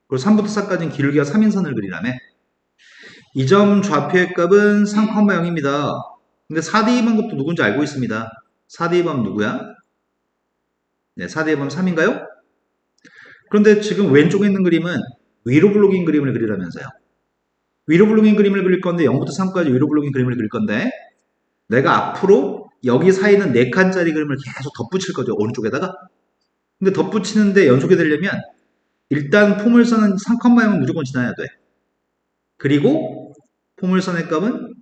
그리고 3부터 4까지는 기울기가 3인선을 그리라며 이 점 좌표의 값은 3,0입니다. 근데 4 대입한 것도 누군지 알고 있습니다. 4 대입하면 누구야? 네, 4 대입하면 3인가요? 그런데 지금 왼쪽에 있는 그림은 위로 블록인 그림을 그리라면서요. 위로 블록인 그림을 그릴 건데 0부터 3까지 위로 블록인 그림을 그릴 건데 내가 앞으로 여기 사이는 4칸짜리 그림을 계속 덧붙일 거죠. 오른쪽에다가. 근데 덧붙이는데 연속이 되려면 일단 포물선은 3,0은 무조건 지나야 돼. 그리고 포물선의 값은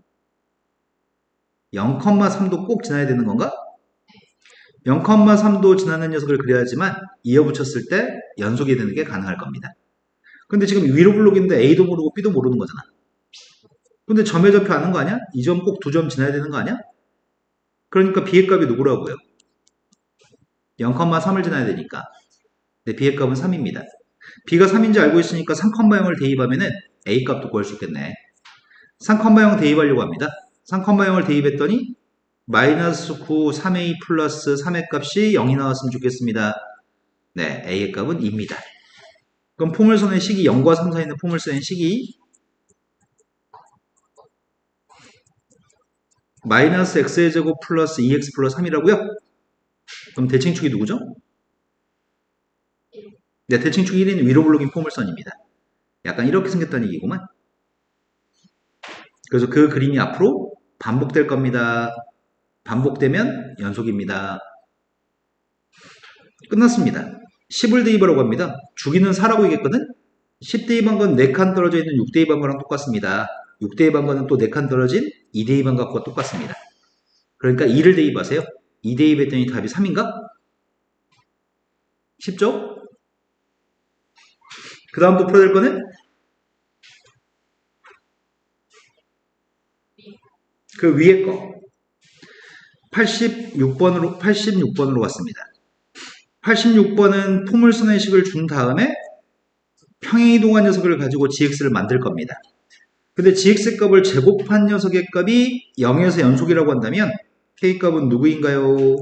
0,3도 꼭 지나야 되는 건가? 0,3도 지나는 녀석을 그려야지만 이어붙였을 때 연속이 되는 게 가능할 겁니다. 근데 지금 위로 블록인데 A도 모르고 B도 모르는 거잖아. 근데 점의 좌표 아는 거 아니야? 이 점 꼭 2점 지나야 되는 거 아니야? 그러니까 B의 값이 누구라고요? 0,3을 지나야 되니까. 네, B의 값은 3입니다. B가 3인지 알고 있으니까 3,0을 대입하면은 A 값도 구할 수 있겠네. 3,0 대입하려고 합니다. 3,0을 대입했더니 마이너스 9, 3A 플러스 3의 값이 0이 나왔으면 좋겠습니다. 네, A의 값은 2입니다. 그럼 포물선의 식이 0과 3 사이에 있는 포물선의 식이 마이너스 x의 제곱 플러스 2x 플러스 3이라고요? 그럼 대칭축이 누구죠? 네, 대칭축 1인 위로 블록인 포물선입니다. 약간 이렇게 생겼다는 얘기구만. 그래서 그 그림이 앞으로 반복될 겁니다. 반복되면 연속입니다. 끝났습니다. 10을 대입하라고 합니다. 주기는 4라고 얘기했거든? 10 대입한 건 4칸 떨어져 있는 6 대입한 거랑 똑같습니다. 6 대입한 거는 또 4칸 떨어진 2 대입한 것과 똑같습니다. 그러니까 2를 대입하세요. 2 대입했더니 답이 3인가? 쉽죠? 그 다음 또 풀어야 될 거는 그 위에 거 86번으로 갔습니다. 86번은 포물선의 식을 준 다음에 평행이동한 녀석을 가지고 gx를 만들 겁니다. 근데 gx 값을 제곱한 녀석의 값이 0에서 연속이라고 한다면 k 값은 누구인가요?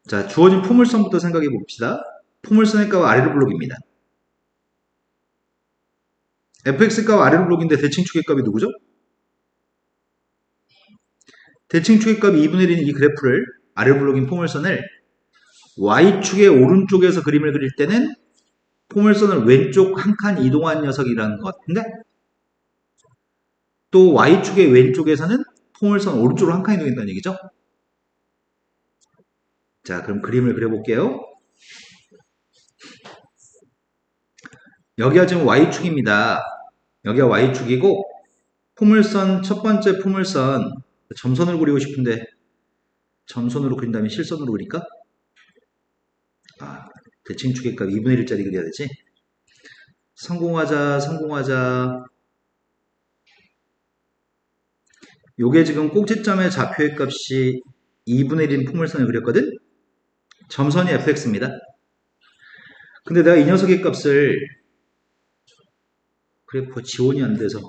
자, 주어진 포물선부터 생각해 봅시다. 포물선의 값은 아래로 블록입니다. fx 값 아래로 블록인데 대칭축의 값이 누구죠? 대칭축의 값이 2분의 1인 이 그래프를 아래로 블록인 포물선을 y축의 오른쪽에서 그림을 그릴 때는 포물선을 왼쪽 한 칸 이동한 녀석이라는 것 같은데 또 y축의 왼쪽에서는 포물선 오른쪽으로 한 칸 이동했다는 얘기죠. 자, 그럼 그림을 그려볼게요. 여기가 지금 y축입니다. 여기가 y축이고 포물선 첫 번째 포물선 점선으로 그리고 싶은데 점선으로 그린다면 실선으로 그릴까? 아, 대칭축의 값 2분의 1짜리 그려야 되지. 성공하자. 요게 지금 꼭지점의 좌표의 값이 2분의 1인 포물선을 그렸거든? 점선이 fx입니다. 근데 내가 이 녀석의 값을 그래프 지원이 안 돼서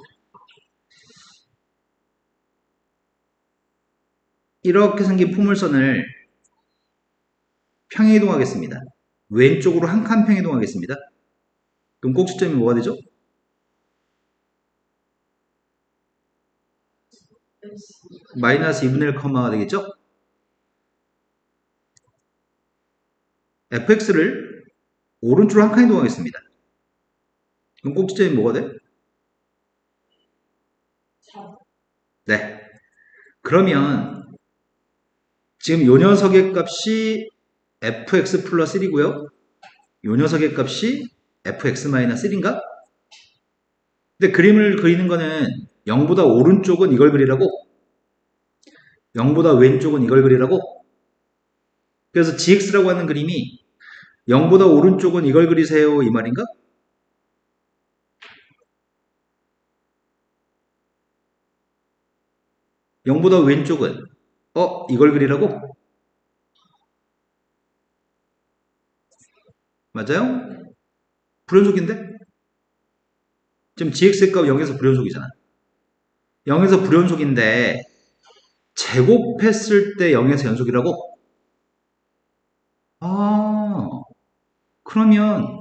이렇게 생긴 포물선을 평행이동하겠습니다. 왼쪽으로 한 칸 평행이동하겠습니다. 그럼 꼭지점이 뭐가 되죠? 마이너스 2분의 1 컴마가 되겠죠? fx를 오른쪽으로 한 칸 이동하겠습니다. 그럼 꼭지점이 뭐가 돼? 3. 네. 그러면 지금 요 녀석의 값이 fx 플러스 1이고요. 요 녀석의 값이 fx 마이너스 1인가? 근데 그림을 그리는 거는 0보다 오른쪽은 이걸 그리라고, 0보다 왼쪽은 이걸 그리라고. 그래서 gx라고 하는 그림이 0보다 오른쪽은 이걸 그리세요 이 말인가? 0보다 왼쪽은 이걸 그리라고? 맞아요? 불연속인데? 지금 gx의 값 0에서 불연속이잖아. 0에서 불연속인데 제곱했을 때 0에서 연속이라고? 아, 그러면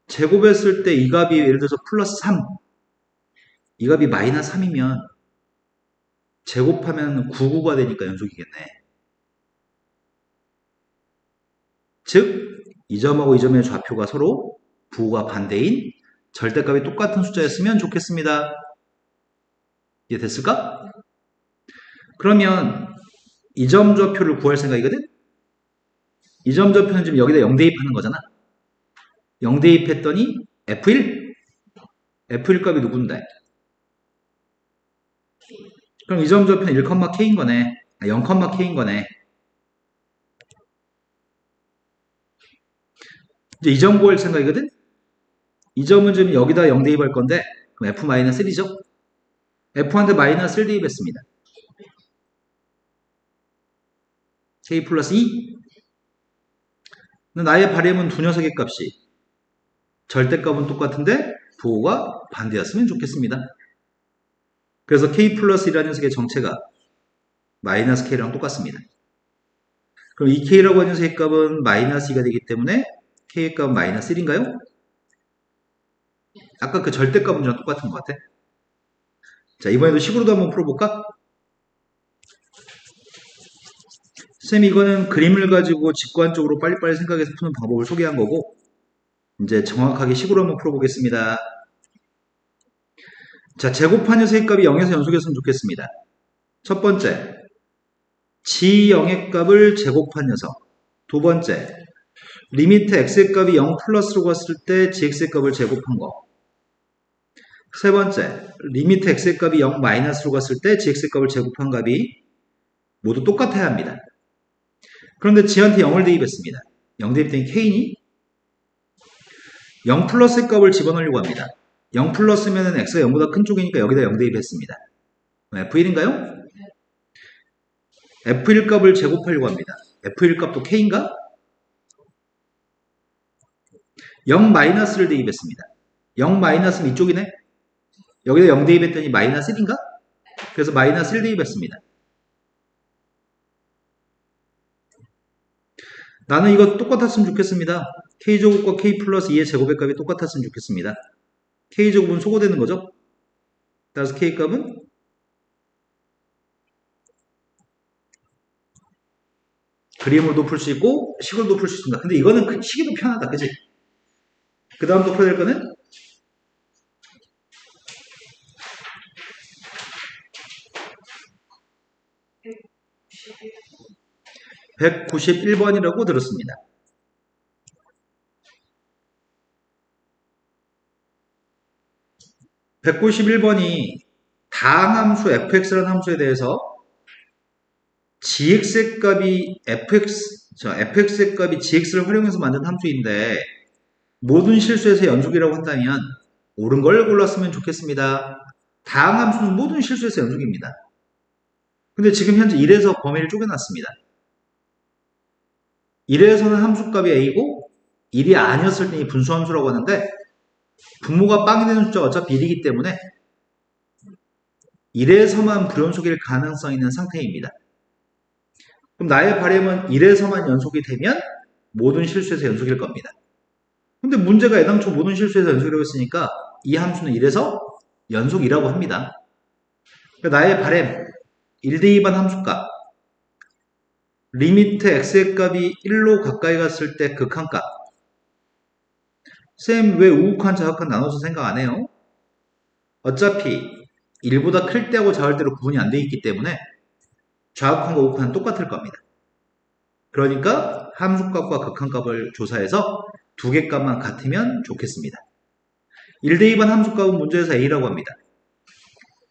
제곱했을 때 이 값이 예를 들어서 플러스 3, 이 값이 마이너스 3이면 제곱하면 99가 되니까 연속이겠네. 즉, 이 점하고 이 점의 좌표가 서로 부호가 반대인 절대값이 똑같은 숫자였으면 좋겠습니다. 이해됐을까? 그러면 이 점 좌표를 구할 생각이거든? 이 점 좌표는 지금 여기다 0 대입하는 거잖아. 0 대입했더니 F1? F1 값이 누군데? 그럼 이 점 좌표는 1,K인 거네. 0,K인 거네. 이제 이 점 구할 생각이거든? 이 점은 지금 여기다 0 대입할 건데, 그럼 F-1이죠? F한테 마이너스 1 대입했습니다. K 플러스 2. 나의 바램은 두 녀석의 값이 절대값은 똑같은데 부호가 반대였으면 좋겠습니다. 그래서 K 플러스 1이라는 녀석의 정체가 마이너스 K랑 똑같습니다. 그럼 이 K라고 하는 녀석의 값은 마이너스 2가 되기 때문에 K의 값은 마이너스 1인가요? 아까 그 절대값 문제랑 똑같은 것 같아. 자, 이번에도 식으로도 한번 풀어볼까? 쌤이 이거는 그림을 가지고 직관적으로 빨리빨리 생각해서 푸는 방법을 소개한 거고, 이제 정확하게 식으로 한번 풀어보겠습니다. 자, 제곱한 녀석의 값이 0에서 연속했으면 좋겠습니다. 첫 번째, G0의 값을 제곱한 녀석. 두 번째, 리미트 x의 값이 0 플러스로 갔을 때 gx의 값을 제곱한 거. 세 번째, 리미트 x의 값이 0 마이너스로 갔을 때 gx의 값을 제곱한 값이 모두 똑같아야 합니다. 그런데 g한테 0을 대입했습니다. 0 대입된 k니 0 플러스의 값을 집어넣으려고 합니다. 0 플러스면 x가 0보다 큰 쪽이니까 여기다 0 대입했습니다. f1인가요? f1 값을 제곱하려고 합니다. f1 값도 k인가? 0 마이너스를 대입했습니다. 0 마이너스는 이쪽이네? 여기다 0 대입했더니 마이너스 1인가? 그래서 마이너스 1 대입했습니다. 나는 이거 똑같았으면 좋겠습니다. k제곱과 k 플러스 2의 제곱의 값이 똑같았으면 좋겠습니다. k제곱은 소거되는 거죠? 따라서 k값은 그림으로도 풀 수 있고 식으로도 풀 수 있습니다. 근데 이거는 식이도 편하다. 그치? 그 다음 또 풀어야 될 거는 191번이라고 들었습니다. 191번이 다항함수 fx라는 함수에 대해서 gx의 값이 fx의 값이 gx를 활용해서 만든 함수인데 모든 실수에서 연속이라고 한다면 옳은 걸 골랐으면 좋겠습니다. 다항함수는 모든 실수에서 연속입니다. 근데 지금 현재 1에서 범위를 쪼개놨습니다. 1에서는 함수값이 a고 1이 아니었을 때 이 분수함수라고 하는데 분모가 빵이 되는 숫자가 어차피 1이기 때문에 1에서만 불연속일 가능성이 있는 상태입니다. 그럼 나의 바램은 1에서만 연속이 되면 모든 실수에서 연속일 겁니다. 근데 문제가 애당초 모든 실수에서 연속이라고 했으니까 이 함수는 1에서 연속이라고 합니다. 그러니까 나의 바램 1 대입한 함수값 리미트 x의 값이 1로 가까이 갔을 때 극한값. 쌤, 왜 우극한 좌극한 나눠서 생각 안 해요? 어차피 1보다 클 때하고 작을 때로 구분이 안 돼 있기 때문에 좌극한과 우극한은 똑같을 겁니다. 그러니까 함수값과 극한값을 조사해서 두 개 값만 같으면 좋겠습니다. 1대 2반 함수값은 문제에서 a라고 합니다.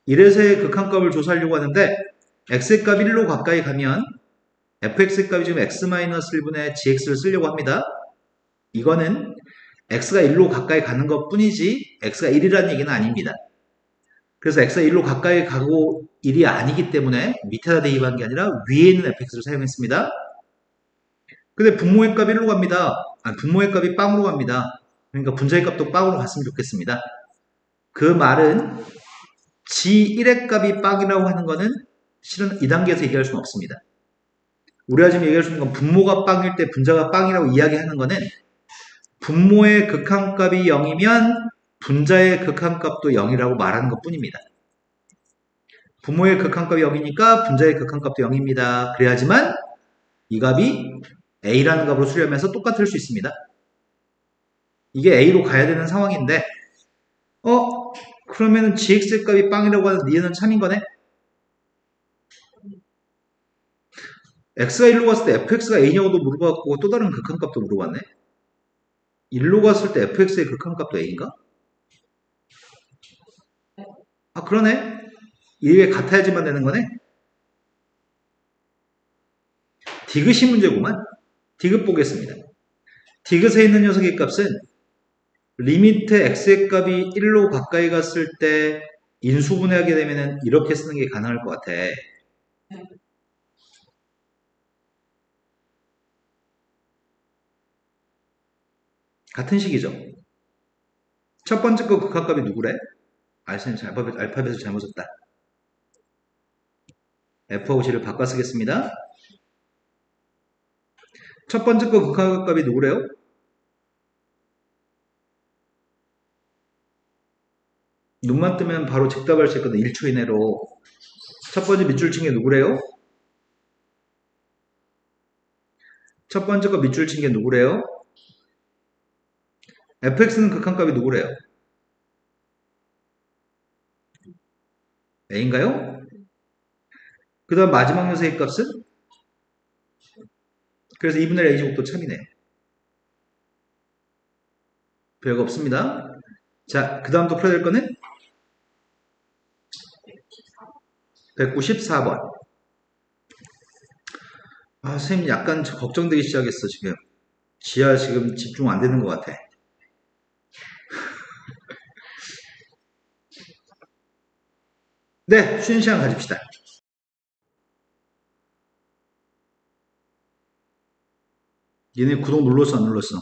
1에서의 극한값을 조사하려고 하는데 x의 값 1로 가까이 가면 fx의 값이 지금 x-1분의 gx를 쓰려고 합니다. 이거는 x가 1로 가까이 가는 것 뿐이지 x가 1이라는 얘기는 아닙니다. 그래서 x가 1로 가까이 가고 1이 아니기 때문에 밑에다 대입한 게 아니라 위에 있는 fx를 사용했습니다. 근데 분모의 값 1로 갑니다. 분모의 값이 빵으로 갑니다. 그러니까 분자의 값도 빵으로 갔으면 좋겠습니다. 그 말은 g1의 값이 빵이라고 하는 거는 실은 이 단계에서 얘기할 수는 없습니다. 우리가 지금 얘기할 수 있는 건 분모가 빵일 때 분자가 빵이라고 이야기하는 거는 분모의 극한값이 0이면 분자의 극한값도 0이라고 말하는 것 뿐입니다. 분모의 극한값이 0이니까 분자의 극한값도 0입니다. 그래야지만 이 값이 a라는 값으로 수렴해서 똑같을 수 있습니다. 이게 a로 가야 되는 상황인데 그러면 gx의 값이 빵이라고 하는 니은은 참인 거네? x가 1로 갔을 때 fx가 a냐고도 물어봤고 또 다른 극한값도 물어봤네. 1로 갔을 때 fx의 극한값도 a인가? 그러네. 이게 같아야지만 되는 거네. 디귿이 문제구만. 디귿 보겠습니다. 디귿에 있는 녀석의 값은 리미트 x의 값이 1로 가까이 갔을 때 인수분해하게 되면 이렇게 쓰는 게 가능할 것 같아. 같은 식이죠. 첫 번째 거 극한값이 누구래? 알파벳을 잘못 썼다. F하고 G를 바꿔 쓰겠습니다. 첫 번째 거 극한값이 누구래요? 눈만 뜨면 바로 즉답할 수 있거든. 1초 이내로. 첫 번째 밑줄 친 게 누구래요? 첫 번째 거 밑줄 친 게 누구래요? fx는 극한값이 누구래요? a인가요? 그 다음 마지막 녀석의 값은? 그래서 2분의 1 a제곱도 참이네. 별거 없습니다. 자, 그 다음 또 풀어야 될 거는? 194번. 선생님 약간 걱정되기 시작했어, 지금. 지하 지금 집중 안 되는 것 같아. 네, 쉬는 시간 가집시다. 얘네 구독 눌렀어, 안 눌렀어?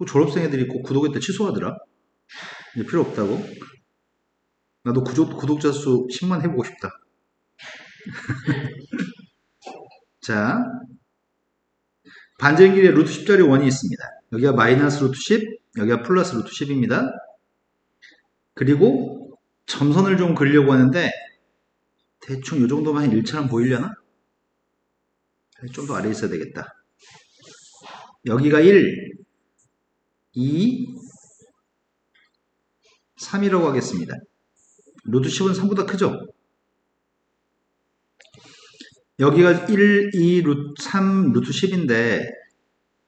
졸업생 애들이 꼭 구독했다 취소하더라. 이제 필요 없다고. 나도 구독자 수 10만 해보고 싶다. 자, 반지름 길이에 루트 10짜리 원이 있습니다. 여기가 마이너스 루트 10, 여기가 플러스 루트 10입니다. 그리고 점선을 좀 그리려고 하는데 대충 이 정도만 1처럼 보이려나? 좀 더 아래에 있어야 되겠다. 여기가 1, 2, 3이라고 하겠습니다. 루트 10은 3보다 크죠? 여기가 1, 2, 루트 3, 루트 10인데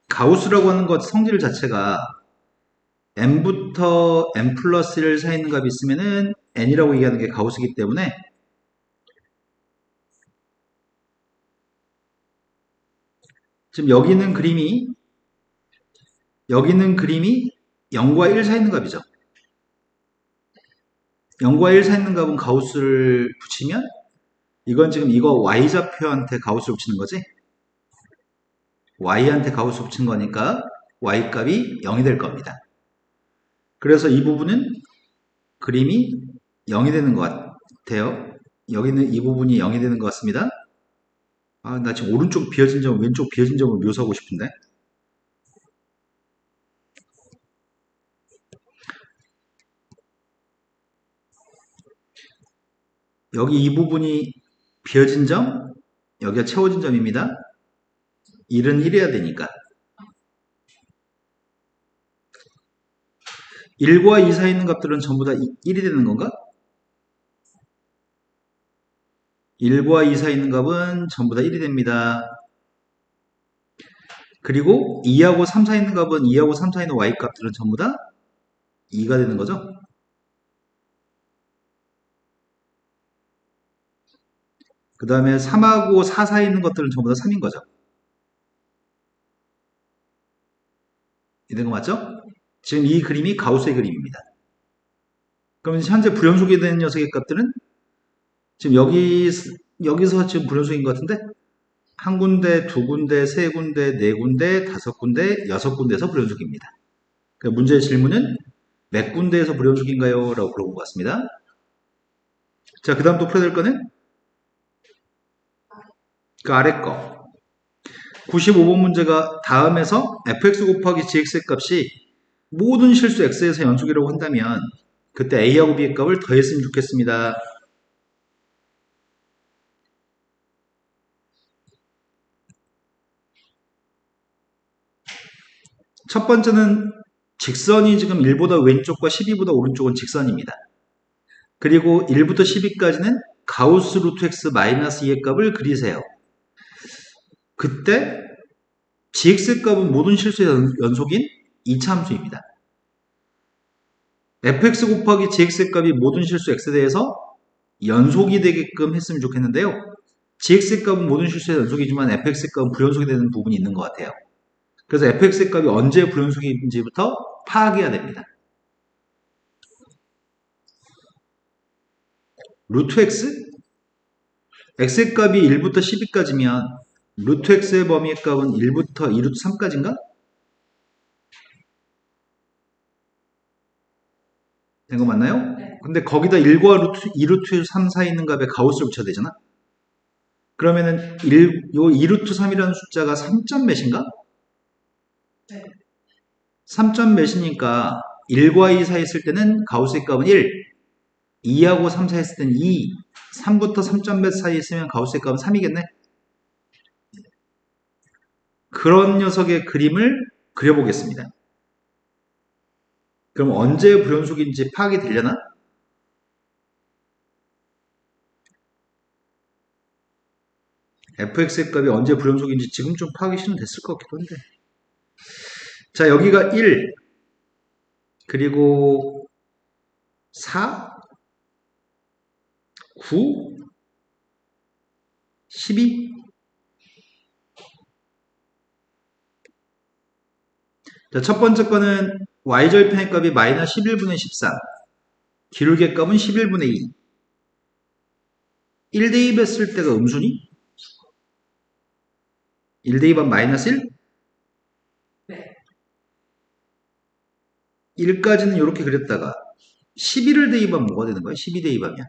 가우스라고 하는 것 성질 자체가 n부터 n 플러스 1 사이 있는 값이 있으면은 n이라고 얘기하는 게 가우스이기 때문에 지금 여기 있는 그림이 0과 1 사이 있는 값이죠. 0과 1 사이 있는 값은 가우스를 붙이면 이건 지금 이거 y좌표한테 가우스를 붙이는 거지? y한테 가우스 붙인 거니까 y 값이 0이 될 겁니다. 그래서 이 부분은 그림이 0이 되는 것 같아요. 여기는 이 부분이 0이 되는 것 같습니다. 나 지금 오른쪽 비어진 점, 왼쪽 비어진 점을 묘사하고 싶은데. 여기 이 부분이 비어진 점, 여기가 채워진 점입니다. 1은 1해야 되니까. 1과 2 사이에 있는 값들은 전부 다 1이 되는 건가? 1과 2 사이에 있는 값은 전부 다 1이 됩니다. 그리고 2하고 3 사이에 있는 값은 2하고 3 사이에 있는 y 값들은 전부 다 2가 되는 거죠. 그 다음에 3하고 4 사이에 있는 것들은 전부 다 3인 거죠. 이런 거 맞죠? 지금 이 그림이 가우스의 그림입니다. 그럼 현재 불연속이 된 녀석의 값들은 지금 여기서 지금 불연속인 것 같은데 한 군데, 두 군데, 세 군데, 네 군데, 다섯 군데, 여섯 군데에서 불연속입니다. 그러니까 문제의 질문은 몇 군데에서 불연속인가요? 라고 물어본 것 같습니다. 자, 그 다음 또 풀어야 될 거는 그 아래 거. 95번 문제가 다음에서 fx 곱하기 gx의 값이 모든 실수 x에서 연속이라고 한다면 그때 a하고 b의 값을 더했으면 좋겠습니다. 첫 번째는 직선이 지금 1보다 왼쪽과 12보다 오른쪽은 직선입니다. 그리고 1부터 12까지는 가우스 루트 x 마이너스 2의 값을 그리세요. 그때 gx의 값은 모든 실수의 연속인 2차 함수입니다. fx 곱하기 gx의 값이 모든 실수 x에 대해서 연속이 되게끔 했으면 좋겠는데요. gx의 값은 모든 실수의 연속이지만 fx의 값은 불연속이 되는 부분이 있는 것 같아요. 그래서 fx의 값이 언제 불연속인지부터 파악해야 됩니다. 루트 x? x의 값이 1부터 12까지면 루트 x의 범위의 값은 1부터 2루트 3까지인가? 된 거 맞나요? 네. 근데 거기다 1과 2루트 3 사이에 있는 값에 가우스를 붙여야 되잖아? 그러면은 요 2루트 3이라는 숫자가 3점 몇인가? 네. 3점 몇이니까 1과 2 사이에 있을 때는 가우스의 값은 1, 2하고 3 사이에 있을 때는 2, 3부터 3점 몇 사이에 있으면 가우스의 값은 3이겠네? 그런 녀석의 그림을 그려보겠습니다. 그럼 언제 불연속인지 파악이 되려나? fx의 값이 언제 불연속인지 지금 좀 파악이 실은 됐을 것 같기도 한데. 자, 여기가 1, 그리고 4, 9, 12. 자, 첫 번째 거는 y절편의 값이 마이너스 11분의 13, 기울기의 값은 11분의 2. 1 대입했을 때가 음수니? 1 대입하면 마이너스 1? 네. 1까지는 이렇게 그렸다가 11을 대입하면 뭐가 되는 거야? 12 대입하면.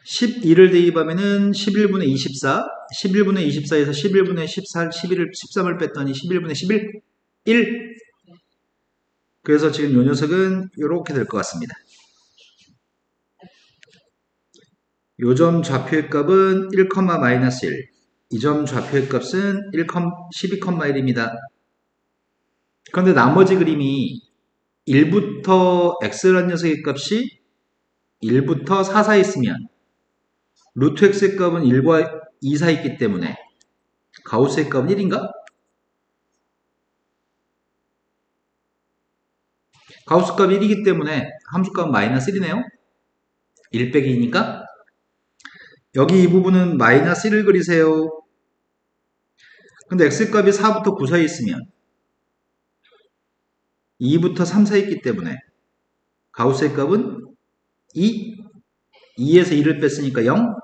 12를 대입하면은 11분의 24, 11분의 24에서 11분의 14, 13을 뺐더니 11분의 11, 1. 그래서 지금 이 녀석은 이렇게 될 것 같습니다. 요 점 좌표의 값은 1, 마이너스 1. 이 점 좌표의 값은 12,1입니다. 그런데 나머지 그림이 1부터 x라는 녀석의 값이 1부터 4 사이에 있으면 루트 x의 값은 1과 2 사이에 있기 때문에 가우스의 값은 1인가? 가우스 값이 1이기 때문에 함수 값은 마이너스 1이네요. 1 빼기 2니까 여기 이 부분은 마이너스 1을 그리세요. 근데 x 값이 4부터 9 사이에 있으면 2부터 3 사이에 있기 때문에 가우스의 값은 2, 2에서 2를 뺐으니까 0,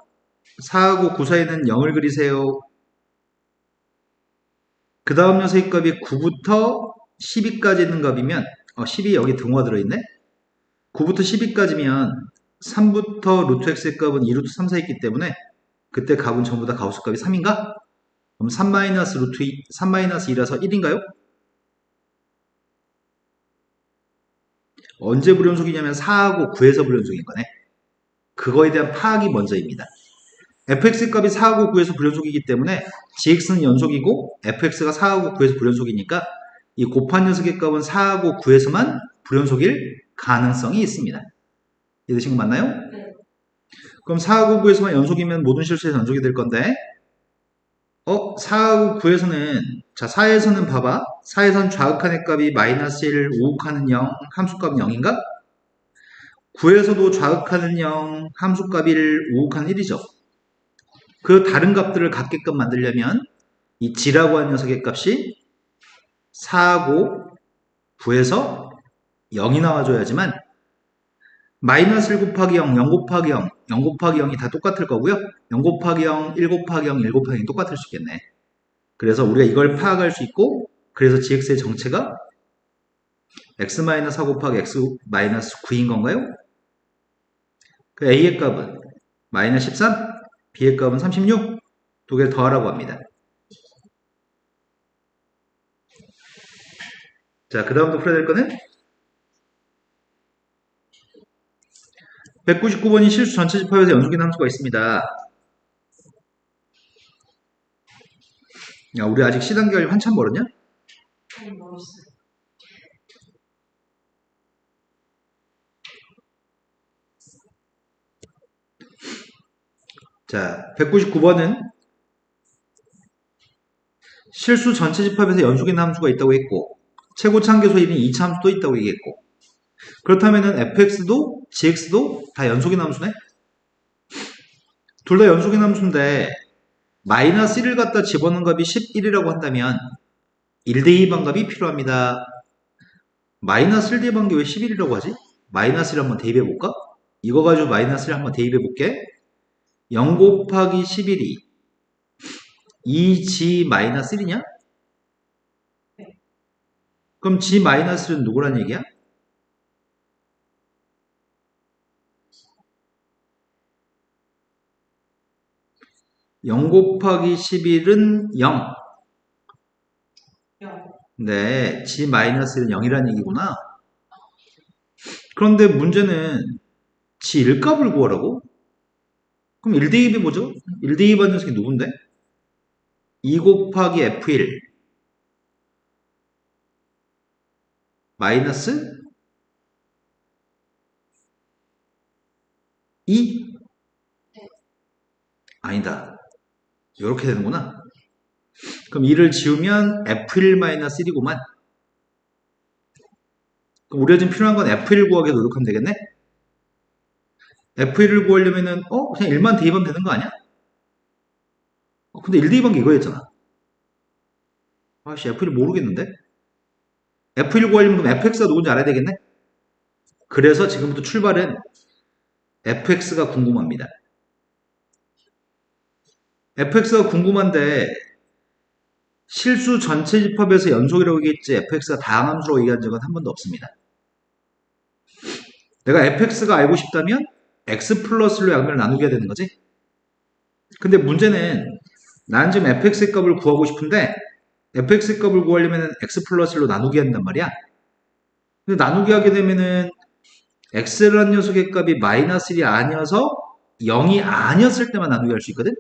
4하고 9 사이에는 0을 그리세요. 그 다음 녀석의 값이 9부터 12까지 있는 값이면 10이 여기 등호가 들어있네. 9부터 12까지면 3부터 루트 x의 값은 2루트 3 사이에 있기 때문에 그때 값은 전부 다 가우스 값이 3인가? 그럼 3 마이너스 루트 3 마이너스 2라서 1인가요? 언제 불연속이냐면 4하고 9에서 불연속인 거네. 그거에 대한 파악이 먼저입니다. fx 값이 4하고 9에서 불연속이기 때문에 gx는 연속이고 fx가 4하고 9에서 불연속이니까 이 곱한 녀석의 값은 4하고 9에서만 불연속일 가능성이 있습니다. 이해되신 거 맞나요? 네. 그럼 4하고 9에서만 연속이면 모든 실수에서 연속이 될 건데 4하고 9에서는 자 4에서는 봐봐 4에서는 좌극한의 값이 마이너스 1, 우극한은 0, 함수값 0인가? 9에서도 좌극한은 0, 함수값 1, 우극한은 1이죠. 그 다른 값들을 같게끔 만들려면 이 g라고 하는 녀석의 값이 4하고 9에서 0이 나와줘야지만 마이너스 1 곱하기 0, 0 곱하기 0, 0 곱하기 0이 다 똑같을 거고요. 0 곱하기 0, 1 곱하기 0, 1 곱하기 0이 똑같을 수 있겠네. 그래서 우리가 이걸 파악할 수 있고 그래서 gx의 정체가 x-4 곱하기 x-9인 건가요? 그 a의 값은 마이너스 13, b의 값은 36, 두 개를 더하라고 합니다. 자, 그 다음부터 풀어야 될 거는 199번이 실수 전체 집합에서 연속인 함수가 있습니다. 야, 우리 아직 C단계가 한참 멀었냐? 아니, 멋있어요. 자, 199번은 실수 전체 집합에서 연속인 함수가 있다고 했고 최고차함계수 1인 2차 함수도 있다고 얘기했고 그렇다면은 fx도 gx도 다 연속인 함수네? 둘 다 연속인 함수인데 마이너스 1을 갖다 집어넣은 값이 11이라고 한다면 1대2 반값이 필요합니다. 마이너스 1대2 반값이 왜 11이라고 하지? 마이너스 1 한번 대입해볼까? 이거 가지고 마이너스 1 한번 대입해볼게. 0 곱하기 11이 2g 마이너스 1이냐? 그럼 g 마이너스 1은 누구란 얘기야? (0) 곱하기 11은 0. 0. 네, g 마이너스 1은 0이라는 얘기구나. 그런데 문제는 g 1값을 구하라고? 그럼 1대2이 뭐죠? 1대2 받는 녀석이 누군데? 2 곱하기 f1 마이너스 2? 아니다. 이렇게 되는구나. 그럼 2를 지우면 f1-1이구만. 그럼 우리가 지금 필요한 건 f1을 구하기 위해 노력하면 되겠네? f1을 구하려면은 그냥 1만 대입하면 되는 거 아니야? 근데 1 대입한 게 이거였잖아. 아씨 f1을 모르겠는데? f1 구하려면 그럼 fx가 누군지 알아야 되겠네? 그래서 지금부터 출발은 fx가 궁금합니다. fx가 궁금한데 실수 전체 집합에서 연속이라고 얘기했지 fx가 다항함수라고 얘기한 적은 한 번도 없습니다. 내가 fx가 알고 싶다면 x 플러스로 양면을 나누게 해야 되는 거지. 근데 문제는 나는 지금 fx의 값을 구하고 싶은데 fx의 값을 구하려면 x 플러스 1로 나누게 한단 말이야. 근데 나누게 하게 되면은 x라는 녀석의 값이 마이너스 1이 아니어서 0이 아니었을 때만 나누게 할 수 있거든.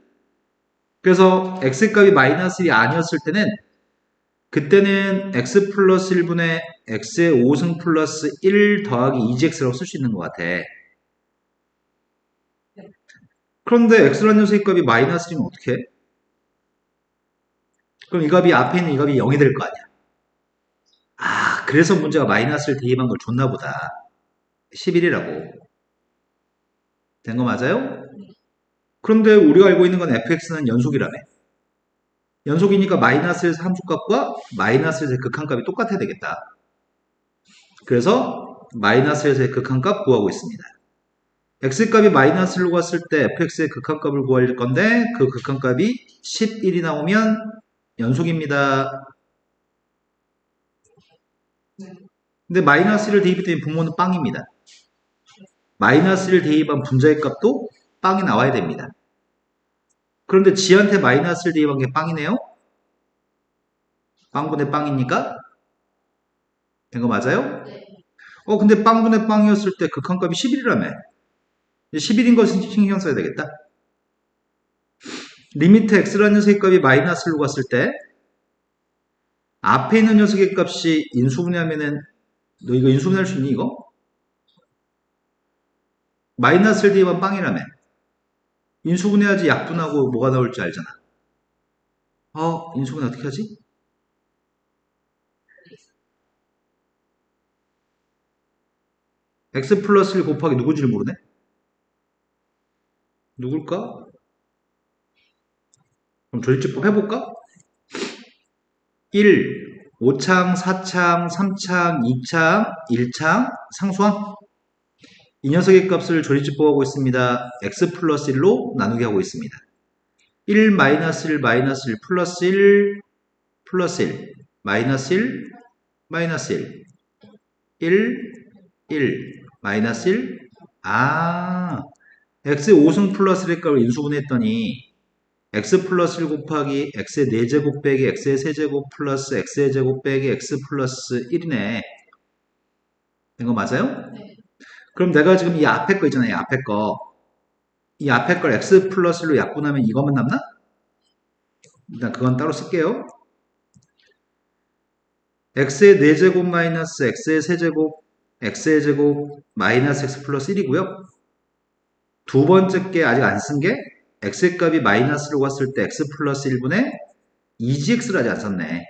그래서 x의 값이 마이너스 1이 아니었을 때는 그때는 x 플러스 1분의 x의 5승 플러스 1 더하기 2gx라고 쓸 수 있는 것 같아. 그런데 x라는 녀석의 값이 마이너스 1이면 어떻게 해? 그럼 이 값이 앞에 있는 이 값이 0이 될 거 아니야. 아, 그래서 문제가 마이너스를 대입한 걸 줬나 보다. 11이라고. 된 거 맞아요? 그런데 우리가 알고 있는 건 fx는 연속이라며. 연속이니까 마이너스에서 함수값과 마이너스에서의 극한값이 똑같아야 되겠다. 그래서 마이너스에서의 극한값 구하고 있습니다. x값이 마이너스로 갔을 때 fx의 극한값을 구할 건데 그 극한값이 11이 나오면 연속입니다. 근데 마이너스를 대입했더니 분모는 빵입니다. 마이너스를 대입한 분자의 값도 빵이 나와야 됩니다. 그런데 g한테 마이너스를 대입한 게 빵이네요? 빵분의 빵이니까? 된 거 맞아요? 근데 빵분의 빵이었을 때 극한값이 11이라며. 11인 것은 신경 써야 되겠다. 리미트 x라는 녀석의 값이 마이너스로 갔을 때 앞에 있는 녀석의 값이 인수분해하면은 너 이거 인수분해할 수 있니 이거? 마이너스를 대입한 빵이라며. 인수분해하지 약분하고 뭐가 나올지 알잖아. 인수분해 어떻게 하지? x 플러스 1 곱하기 누구지를 모르네? 누굴까? 그럼 조립집법 해볼까? 1, 5창, 4창, 3창, 2창, 1창, 상수항. 이 녀석의 값을 조립집법하고 있습니다. x 플러스 1로 나누게 하고 있습니다. 1 마이너스 1 마이너스 1 플러스 1 플러스 1 마이너스 1 마이너스 1 1 1 마이너스 1 x 5승 플러스 1의 값을 인수분해했더니 x 플러스 1 곱하기 x의 4제곱 빼기 x의 세제곱 플러스 x의 제곱 빼기 x 플러스 1이네. 된 거 맞아요? 네. 그럼 내가 지금 이 앞에 거 있잖아요. 이 앞에 거. 이 앞에 걸 x 플러스 1로 약분하면 이것만 남나? 일단 그건 따로 쓸게요. x의 4제곱 마이너스 x의 세제곱 x의 제곱 마이너스 x 플러스 1이고요. 두 번째 게 아직 안 쓴 게 x의 값이 마이너스로 갔을 때 x 플러스 1분의 2gx를 아직 안 썼네.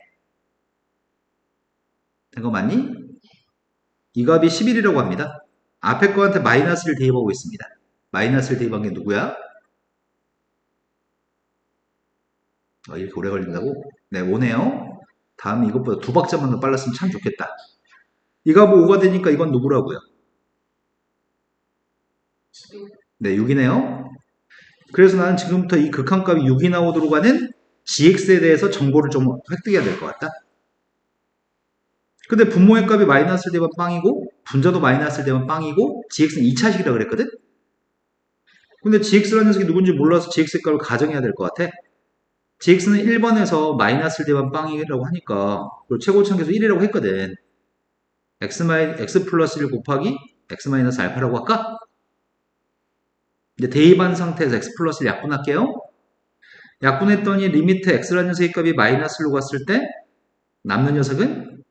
된 거 맞니? 이 값이 11이라고 합니다. 앞에 거한테 마이너스를 대입하고 있습니다. 마이너스를 대입한 게 누구야? 이렇게 오래 걸린다고? 네, 5네요. 다음 이것보다 2박자만 더 빨랐으면 참 좋겠다. 이 값이 5가 되니까 이건 누구라고요? 네, 6이네요. 그래서 나는 지금부터 이 극한값이 6이 나오도록 하는 gx에 대해서 정보를 좀 획득해야 될 것 같다. 근데 분모의 값이 마이너스를 대면 빵이고 분자도 마이너스를 대면 빵이고 gx는 2차식이라고 그랬거든? 근데 gx라는 녀석이 누군지 몰라서 gx의 값을 가정해야 될 것 같아. gx는 1번에서 마이너스를 대면 빵이라고 하니까 그리고 최고차항계수 1이라고 했거든. x 플러스 1 곱하기 x 마이너스 알파라고 할까? 이제 대입한 상태에서 x 플러스 1 약분할게요. 약분했더니 리미트 x라는 녀석의 값이 마이너스로 갔을 때 남는 녀석은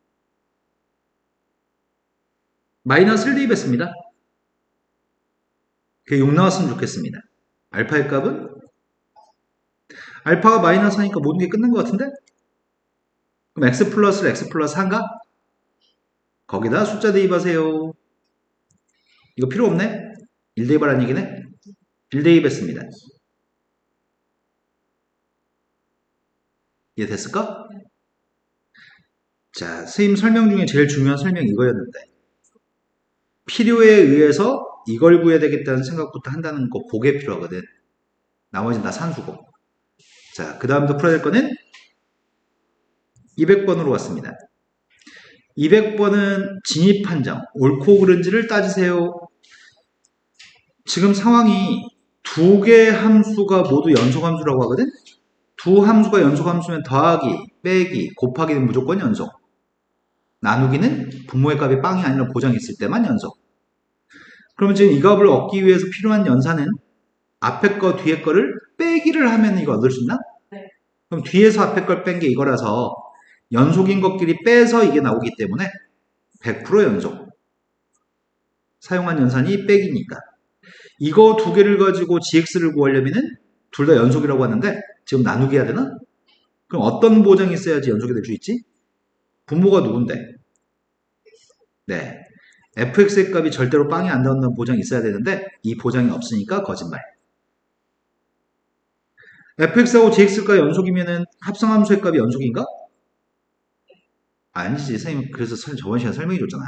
마이너스를 대입했습니다. 그게 6 나왔으면 좋겠습니다. 알파의 값은? 알파가 마이너스 하니까 모든 게 끝난 것 같은데? 그럼 x 플러스를 x 플러스 1가? 거기다 숫자 대입하세요. 이거 필요 없네? 1 대입하라는 얘기네? 1 대입했습니다. 이해됐을까? 자, 선생님 설명 중에 제일 중요한 설명이 이거였는데 필요에 의해서 이걸 구해야 되겠다는 생각부터 한다는 거 보게 필요하거든. 나머지는 다 산수고. 자, 그 다음부터 풀어야 될 거는 200번으로 왔습니다. 200번은 진입 판정, 옳고 그른지를 따지세요. 지금 상황이 두 개의 함수가 모두 연속함수라고 하거든? 두 함수가 연속함수면 더하기, 빼기, 곱하기는 무조건 연속. 나누기는 분모의 값이 빵이 아니라 고정이 있을 때만 연속. 그러면 지금 이 값을 얻기 위해서 필요한 연산은 앞에 거, 뒤에 거를 빼기를 하면 이거 얻을 수 있나? 네. 그럼 뒤에서 앞에 걸 뺀 게 이거라서 연속인 것끼리 빼서 이게 나오기 때문에 100% 연속. 사용한 연산이 빼기니까. 이거 두 개를 가지고 gx를 구하려면은 둘 다 연속이라고 하는데 지금 나누기 해야 되나? 그럼 어떤 보장이 있어야지 연속이 될 수 있지? 분모가 누군데? 네. fx의 값이 절대로 빵이 안 나온다는 보장이 있어야 되는데 이 보장이 없으니까 거짓말. fx하고 gx가 연속이면은 합성함수의 값이 연속인가? 아니지. 선생님 그래서 저번 시간에 설명해 줬잖아.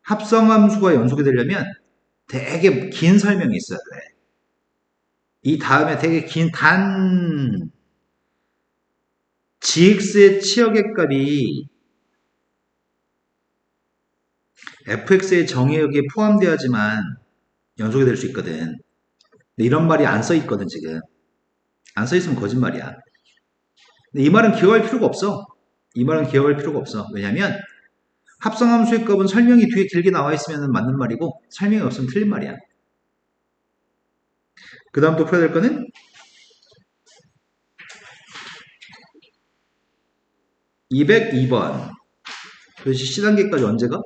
합성함수가 연속이 되려면 되게 긴 설명이 있어야 돼. 이 다음에 되게 긴 gx의 치역의 값이 fx의 정의역에 포함되어야지만 연속이 될 수 있거든. 근데 이런 말이 안 써 있거든 지금. 안 써 있으면 거짓말이야. 근데 이 말은 기억할 필요가 없어. 이 말은 기억할 필요가 없어. 왜냐면 합성함수의 값은 설명이 뒤에 길게 나와 있으면 맞는 말이고 설명이 없으면 틀린 말이야. 그 다음 또 풀어야 될 거는 202번. 도대체 C단계까지 언제가?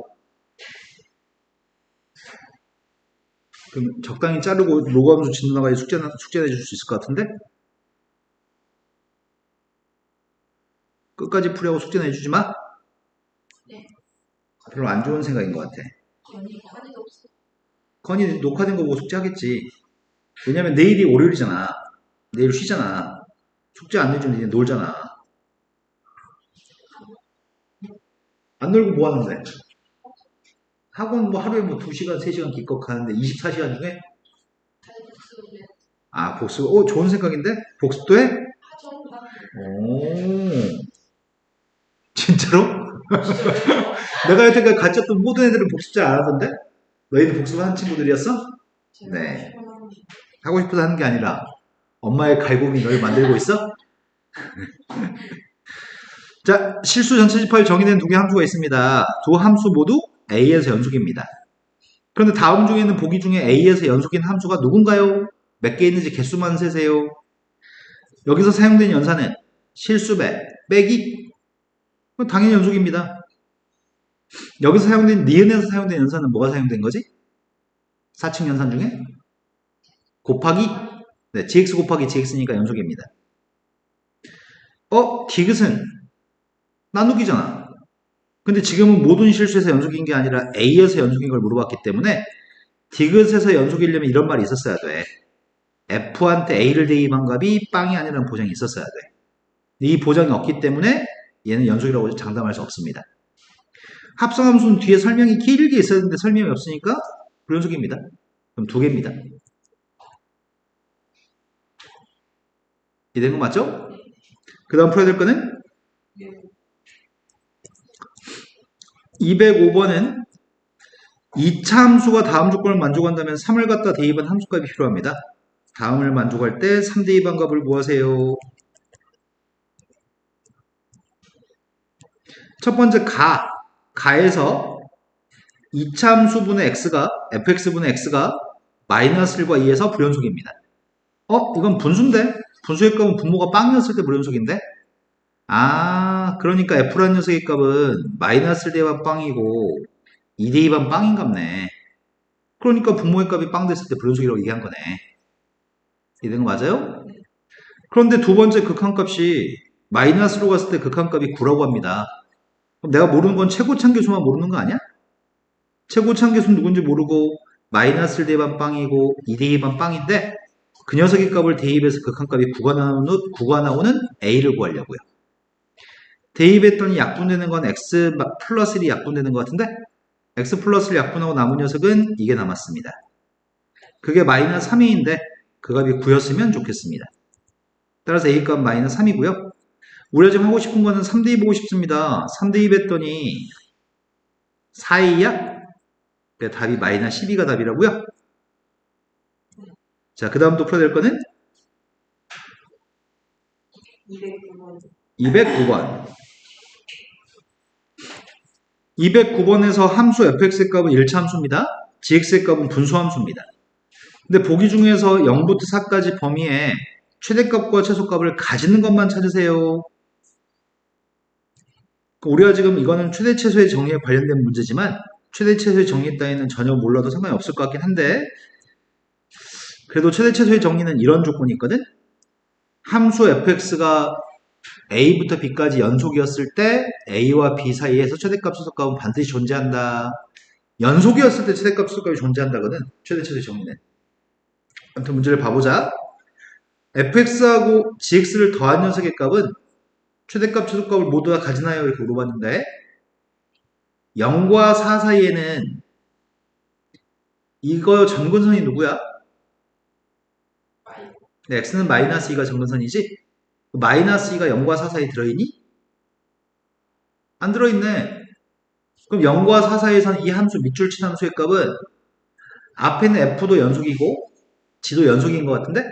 그럼 적당히 자르고 로그함수 짓는 나가지 숙제 내줄 수 있을 것 같은데? 끝까지 풀이하고 숙제 내주지 마? 네. 별로 안 좋은 생각인 것 같아. 건이도 없어. 건이 녹화된 거 보고 숙제하겠지. 왜냐면 내일이 월요일이잖아. 내일 쉬잖아. 숙제 안 내주면 이제 놀잖아. 안 놀고 뭐 하는데? 학원 뭐 하루에 뭐 2시간, 3시간 기껏 가는데 24시간 중에? 아, 복습. 좋은 생각인데? 복습도 해? 오, 진짜로? 내가 여태까지 가르쳤던 모든 애들은 복습 잘 안 하던데? 너희도 복습하는 친구들이었어? 네. 하고 싶어서 하는 게 아니라 엄마의 갈굼이 널 만들고 있어? 자, 실수 전체집합에 정의된 두 개의 함수가 있습니다. 두 함수 모두 A에서 연속입니다. 그런데 다음 중에는 보기 중에 A에서 연속인 함수가 누군가요? 몇 개 있는지 개수만 세세요. 여기서 사용된 연산은 실수배 빼기 당연히 연속입니다. 여기서 사용된 니은에서 사용된 연산은 뭐가 사용된 거지? 4층 연산 중에 곱하기 네, gx 곱하기 gx니까 연속입니다. 디귿은 나누기잖아. 근데 지금은 모든 실수에서 연속인 게 아니라 A에서 연속인 걸 물어봤기 때문에 디귿에서 연속이려면 이런 말이 있었어야 돼. F한테 A를 대입한 값이 빵이 아니라는 보장이 있었어야 돼. 이 보장이 없기 때문에 얘는 연속이라고 장담할 수 없습니다. 합성함수는 뒤에 설명이 길게 있어야 되는데 설명이 없으니까 불연속입니다. 그럼 두 개입니다. 이해된 거 맞죠? 그 다음 풀어야 될 거는 205번은 2차 함수가 다음 조건을 만족한다면 3을 갖다 대입한 함수값이 필요합니다. 다음을 만족할 때 3 대입한 값을 구하세요. 첫 번째 가에서 2차 함수분의 x가 fx분의 x가 마이너스 1과 2에서 불연속입니다. 이건 분수인데? 분수의 값은 분모가 빵이었을 때 불연속인데? 그러니까 f라는 녀석의 값은 마이너스 1 대입한 빵이고 2 대입한 빵인갑네. 그러니까 분모의 값이 빵 됐을 때 불연속이라고 얘기한 거네. 이해된 거 맞아요? 그런데 두 번째 극한값이 마이너스로 갔을 때 극한값이 9라고 합니다. 그럼 내가 모르는 건 최고차계수만 모르는 거 아니야? 최고차계수는 누군지 모르고 마이너스 1 대입한 빵이고 2 대입한 빵인데 그 녀석의 값을 대입해서 극한값이 9가 나오는 A를 구하려고요. 대입했더니 약분되는 건 X 플러스 1이 약분되는 것 같은데 X 플러스 1 약분하고 남은 녀석은 이게 남았습니다. 그게 마이너스 3A인데 그 값이 9였으면 좋겠습니다. 따라서 A값 마이너스 3이고요. 우리가 지금 하고 싶은 거는 3 대입하고 싶습니다. 3 대입했더니 4A야? 그러니까 답이 마이너스 12가 답이라고요. 자, 그 다음 또 풀어야 될 거는 209번. 209번. 209번에서 함수 fx의 값은 1차 함수입니다. gx의 값은 분수 함수입니다. 근데 보기 중에서 0부터 4까지 범위에 최대값과 최소값을 가지는 것만 찾으세요. 우리가 지금 이거는 최대 최소의 정의에 관련된 문제지만 최대 최소의 정의 따위는 전혀 몰라도 상관이 없을 것 같긴 한데 그래도 최대 최소의 정의는 이런 조건이 있거든. 함수 fx가 a부터 b까지 연속이었을 때 a와 b 사이에서 최대값 최소값은 반드시 존재한다. 연속이었을 때 최대값 최소값이 존재한다거든. 최대 최소의 정의는. 아무튼 문제를 봐보자. fx하고 gx를 더한 녀석의 값은 최대값 최소값을 모두 다 가지나요? 이렇게 물어봤는데 0과 4 사이에는 이거 점근선이 누구야? 네, x는 마이너스 2가 점근선이지? 마이너스 2가 0과 4 사이에 들어있니? 안 들어있네. 그럼 0과 4 사이에서는 이 함수 밑줄 친 함수의 값은 앞에는 f도 연속이고 g도 연속인 것 같은데?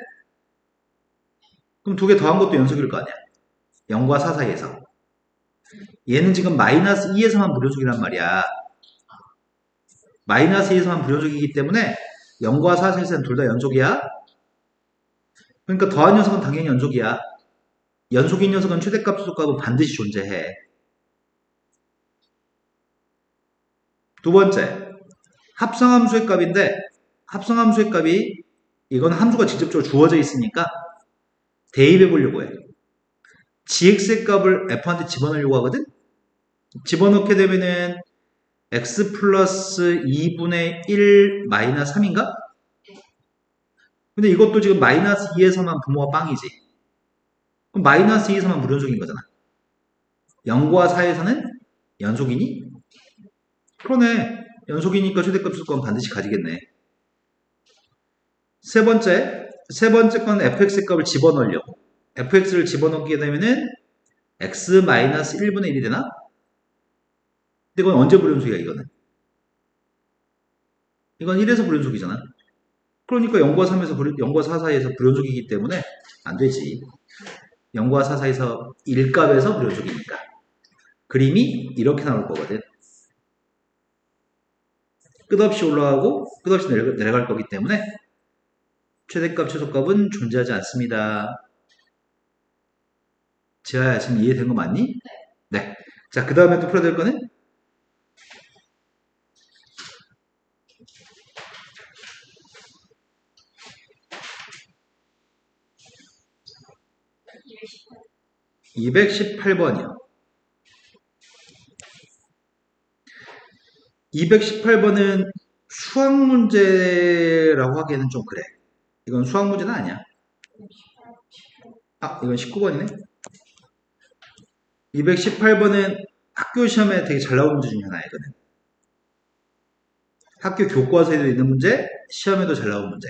그럼 두 개 더한 것도 연속일 거 아니야? 0과 4 사이에서. 얘는 지금 마이너스 2에서만 무료속이란 말이야. 마이너스 2에서만 무료속이기 때문에 0과 4 사이에서는 둘 다 연속이야. 그러니까 더한 녀석은 당연히 연속이야. 연속인 녀석은 최대값, 최소값은 반드시 존재해. 두 번째, 합성함수의 값인데 합성함수의 값이 이건 함수가 직접적으로 주어져 있으니까 대입해 보려고 해. gx의 값을 f한테 집어넣으려고 하거든? 집어넣게 되면은 x 플러스 2분의 1 마이너스 3인가? 근데 이것도 지금 마이너스 2에서만 부모가 빵이지. 그럼 마이너스 2에서만 무연속인 거잖아. 0과 4에서는 연속이니? 그러네. 연속이니까 최대값 수건 반드시 가지겠네. 세 번째 건 fx의 값을 집어넣으려고. fx를 집어넣게 되면은 x 마이너스 1분의 1이 되나? 근데 이건 언제 불연속이야, 이거는? 이건 1에서 불연속이잖아. 그러니까 0과 3에서 0과 4 사이에서 불연속이기 때문에 안 되지. 0과 4 사이에서 1값에서 불연속이니까. 그림이 이렇게 나올 거거든. 끝없이 올라가고 끝없이 내려갈 거기 때문에 최대값, 최소값은 존재하지 않습니다. 지아야, 지금 이해된 거 맞니? 네. 자, 그 다음에 또 풀어야 될 거는? 이백십팔. 218번이요. 218번은 수학 문제라고 하기에는 좀 그래. 이건 수학 문제는 아니야. 아, 이건 19번이네. 218번은 학교 시험에 되게 잘 나오는 문제 중에 하나야, 이거는. 학교 교과서에도 있는 문제, 시험에도 잘 나오는 문제.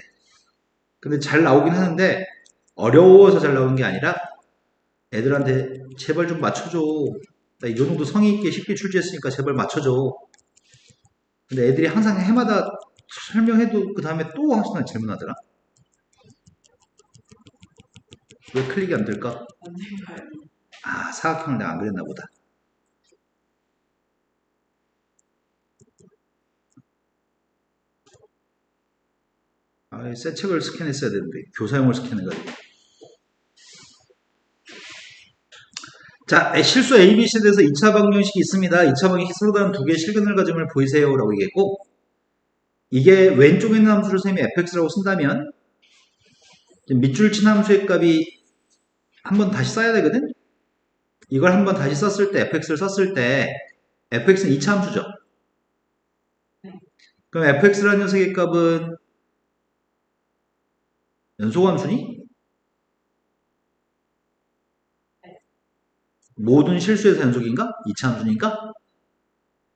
근데 잘 나오긴 하는데 어려워서 잘 나오는 게 아니라 애들한테 제발 좀 맞춰줘. 나 이 정도 성의 있게 쉽게 출제했으니까 제발 맞춰줘. 근데 애들이 항상 해마다 설명해도 그 다음에 또 하나 질문하더라. 왜 클릭이 안 될까? 언젠가요? 아, 사각형을 내가 안 그렸나 보다. 아, 새 책을 스캔했어야 되는데 교사용을 스캔해가지고. 자, 실수 ABC에 대해서 2차 방정식이 있습니다. 2차 방정식 서로 다른 두 개의 실근을 가짐을 보이세요 라고 얘기했고, 이게 왼쪽에 있는 함수를 선생님이 fx라고 쓴다면 밑줄 친 함수의 값이 한번 다시 써야 되거든? 이걸 한번 다시 썼을 때 fx를 썼을 때 fx는 2차 함수죠. 그럼 fx라는 녀석의 값은 연속함수니? 모든 실수에서 연속인가? 2차 함수니까?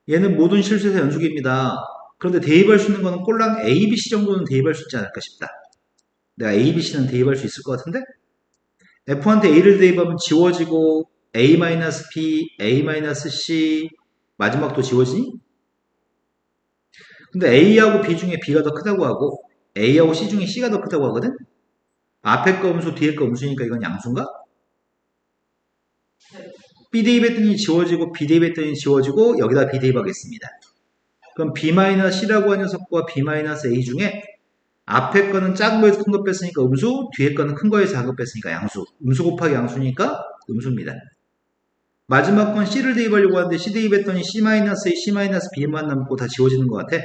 얘는 모든 실수에서 연속입니다. 그런데 대입할 수 있는 거는 꼴랑 A, B, C 정도는 대입할 수 있지 않을까 싶다. 내가 A, B, C는 대입할 수 있을 것 같은데? F한테 A를 대입하면 지워지고 A-B, A-C 마지막도 지워지니? 근데 A하고 B 중에 B가 더 크다고 하고 A하고 C 중에 C가 더 크다고 하거든? 앞에 거 음수, 뒤에 거 음수니까 이건 양수인가? B 대입했더니 지워지고 B 대입했더니 지워지고 여기다 B 대입하겠습니다. 그럼 B-C라고 하는 녀석과 B-A 중에 앞에 거는 작은 거에서 큰 거 뺐으니까 음수, 뒤에 거는 큰 거에서 작은 거 뺐으니까 양수. 음수 곱하기 양수니까 음수입니다. 마지막 건 C를 대입하려고 하는데 C 대입했더니 C-A, C-B만 남고 다 지워지는 것 같아.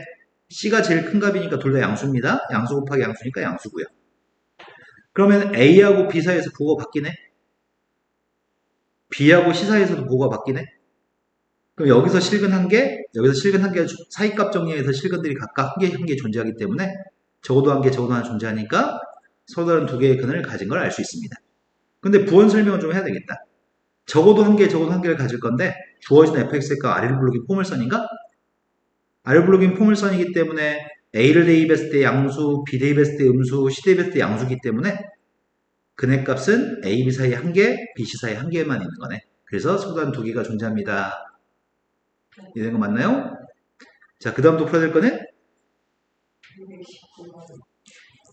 C가 제일 큰 값이니까 둘 다 양수입니다. 양수 곱하기 양수니까 양수고요. 그러면 A하고 B 사이에서 부호가 바뀌네. B하고 C 사이에서도 부호가 바뀌네. 그럼 여기서 실근 한 개, 여기서 실근 한 개, 사이값 정리해서 실근들이 각각 한 개 존재하기 때문에 적어도 한 개, 적어도 하나 존재하니까 서로 다른 두 개의 근을 가진 걸 알 수 있습니다. 근데 부원 설명을 좀 해야 되겠다. 적어도 한 개, 적어도 한 개를 가질 건데 주어진 fx의 값 아래를 블록인 포물선인가? 아래를 블록인 포물선이기 때문에 a를 대입했을 때 양수, b 대입했을 때 음수, c 대입했을 때 양수기 때문에 근의 값은 a, b 사이에 한 개, b, c 사이에 한 개만 있는 거네. 그래서 서로 다른 두 개가 존재합니다. 이해된 거 맞나요? 자, 그 다음 또 풀어야 될 거는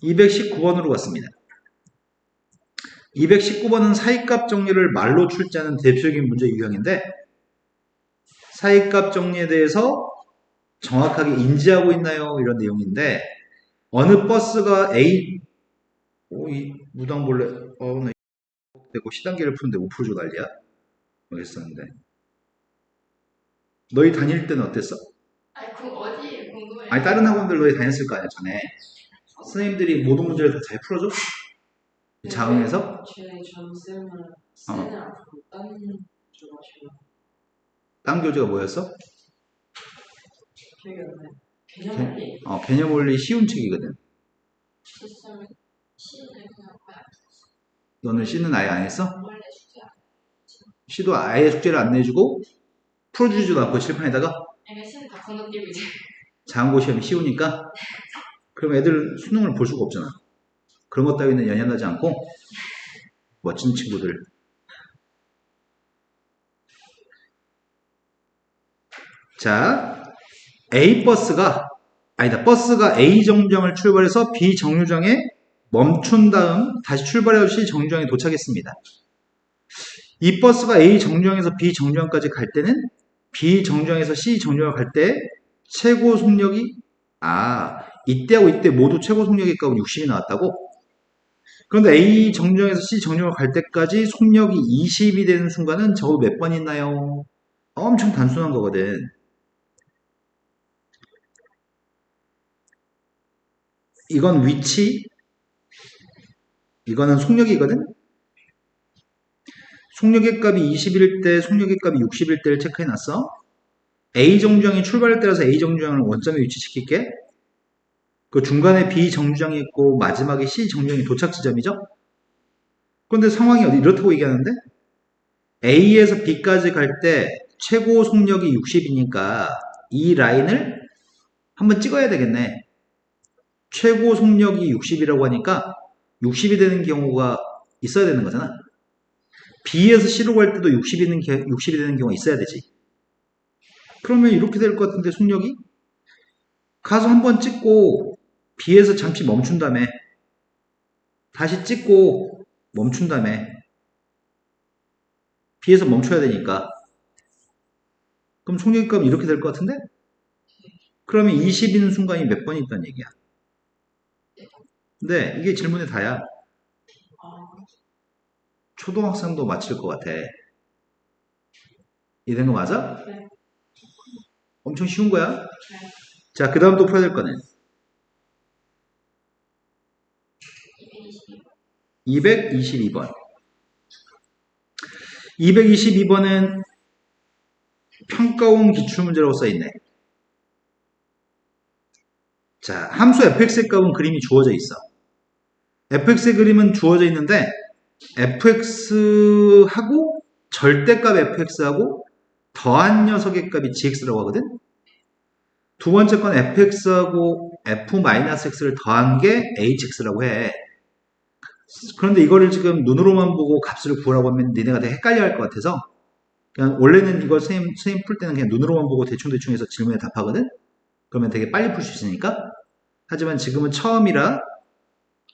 219번으로 왔습니다. 219번은 사이값 정리를 말로 출제하는 대표적인 문제 유형인데 사이값 정리에 대해서 정확하게 인지하고 있나요? 이런 내용인데 어느 버스가 A 이 무당벌레 나 되고 시단계를 푸는데 5% 줘 난리야? 모르겠었는데 너희 다닐 때는 어땠어? 아니 그 어디 궁금해. 아니 다른 학원들 너희 다녔을 거 아니야 전에 선생님들이 모든 문제를 다 잘 풀어줘? 자응해서? 제 전쌤은 쌤을 앞으로 딴 쪽으로 딴 교재가 뭐였어? 기억이 안 나요. 개념이 개념 원리 쉬운 책이거든. 시스템 시는 그냥 봐야 너는 C는 아예 안 했어? 원래 숙제 안 C도 아예 숙제를 안 내주고 풀어주지도 않고 칠판에다가 해. 시는 다 건너뛰고 이제 자응고 시험이 쉬우니까 그럼 애들 수능을 볼 수가 없잖아. 그런 것 따위는 연연하지 않고 멋진 친구들. 자, 버스가 A 정류장을 출발해서 B 정류장에 멈춘 다음 다시 출발해서 C 정류장에 도착했습니다. 이 버스가 A 정류장에서 B 정류장까지 갈 때는 B 정류장에서 C 정류장 갈 때 최고 속력이 이때하고 이때 모두 최고 속력의 값은 60이 나왔다고? 그런데 A 정류장에서 C 정류장 갈 때까지 속력이 20이 되는 순간은 저거 몇 번 있나요? 엄청 단순한 거거든. 이건 위치, 이거는 속력이거든? 속력의 값이 20일 때, 속력의 값이 60일 때를 체크해놨어. A 정류장이 출발할 때라서 A 정류장을 원점에 위치시킬게. 그 중간에 B 정류장이 있고 마지막에 C 정류장이 도착 지점이죠? 그런데 상황이 이렇다고 얘기하는데 A에서 B까지 갈 때 최고 속력이 60이니까 이 라인을 한번 찍어야 되겠네. 최고 속력이 60이라고 하니까 60이 되는 경우가 있어야 되는 거잖아. B에서 C로 갈 때도 60이 되는 경우가 있어야 되지. 그러면 이렇게 될 것 같은데 속력이? 가서 한번 찍고 B에서 잠시 멈춘 다음에 다시 찍고 멈춘 다음에 B에서 멈춰야 되니까 그럼 속력의 값은 이렇게 될 것 같은데? 그러면 20인 순간이 몇 번 있다는 얘기야. 근데 이게 질문의 다야. 초등학생도 맞힐 것 같아. 이해된 거 맞아? 네. 엄청 쉬운 거야? 자, 그 다음 또 풀어야 될 거는 222번. 222번은 평가원 기출문제라고 써있네. 자, 함수 fx의 값은 그림이 주어져 있어. fx의 그림은 주어져 있는데 fx하고 절대값 fx하고 더한 녀석의 값이 gx라고 하거든. 두 번째 건 fx하고 f-x를 더한 게 hx라고 해. 그런데 이거를 지금 눈으로만 보고 값을 구하라고 하면 니네가 되게 헷갈려 할 것 같아서 그냥 원래는 이걸 선생님 풀 때는 그냥 눈으로만 보고 대충대충 해서 질문에 답하거든. 그러면 되게 빨리 풀 수 있으니까. 하지만 지금은 처음이라